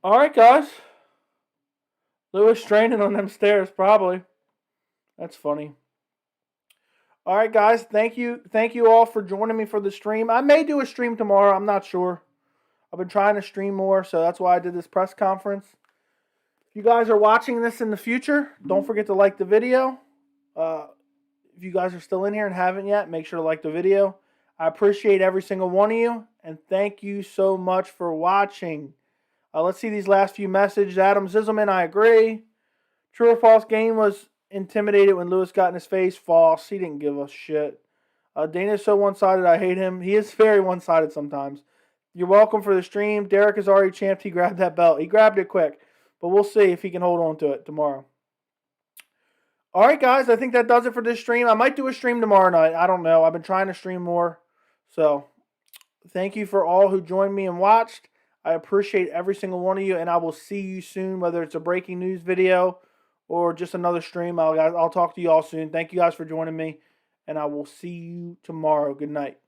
All right, guys. Lewis straining on them stairs, probably. That's funny. All right, guys. Thank you all for joining me for the stream. I may do a stream tomorrow. I'm not sure. I've been trying to stream more, so that's why I did this press conference. If you guys are watching this in the future, don't forget to like the video. If you guys are still in here and haven't yet, make sure to like the video. I appreciate every single one of you, and thank you so much for watching. Let's see these last few messages. Adam Zizelman, I agree. True or false, Gane was intimidated when Lewis got in his face. False. He didn't give a shit. Dana's so one-sided, I hate him. He is very one-sided sometimes. You're welcome for the stream. Derrick is already champed. He grabbed that belt. He grabbed it quick. But we'll see if he can hold on to it tomorrow. All right, guys. I think that does it for this stream. I might do a stream tomorrow night. I don't know. I've been trying to stream more. So, thank you for all who joined me and watched. I appreciate every single one of you, and I will see you soon, whether it's a breaking news video or just another stream. I'll talk to you all soon. Thank you guys for joining me, and I will see you tomorrow. Good night.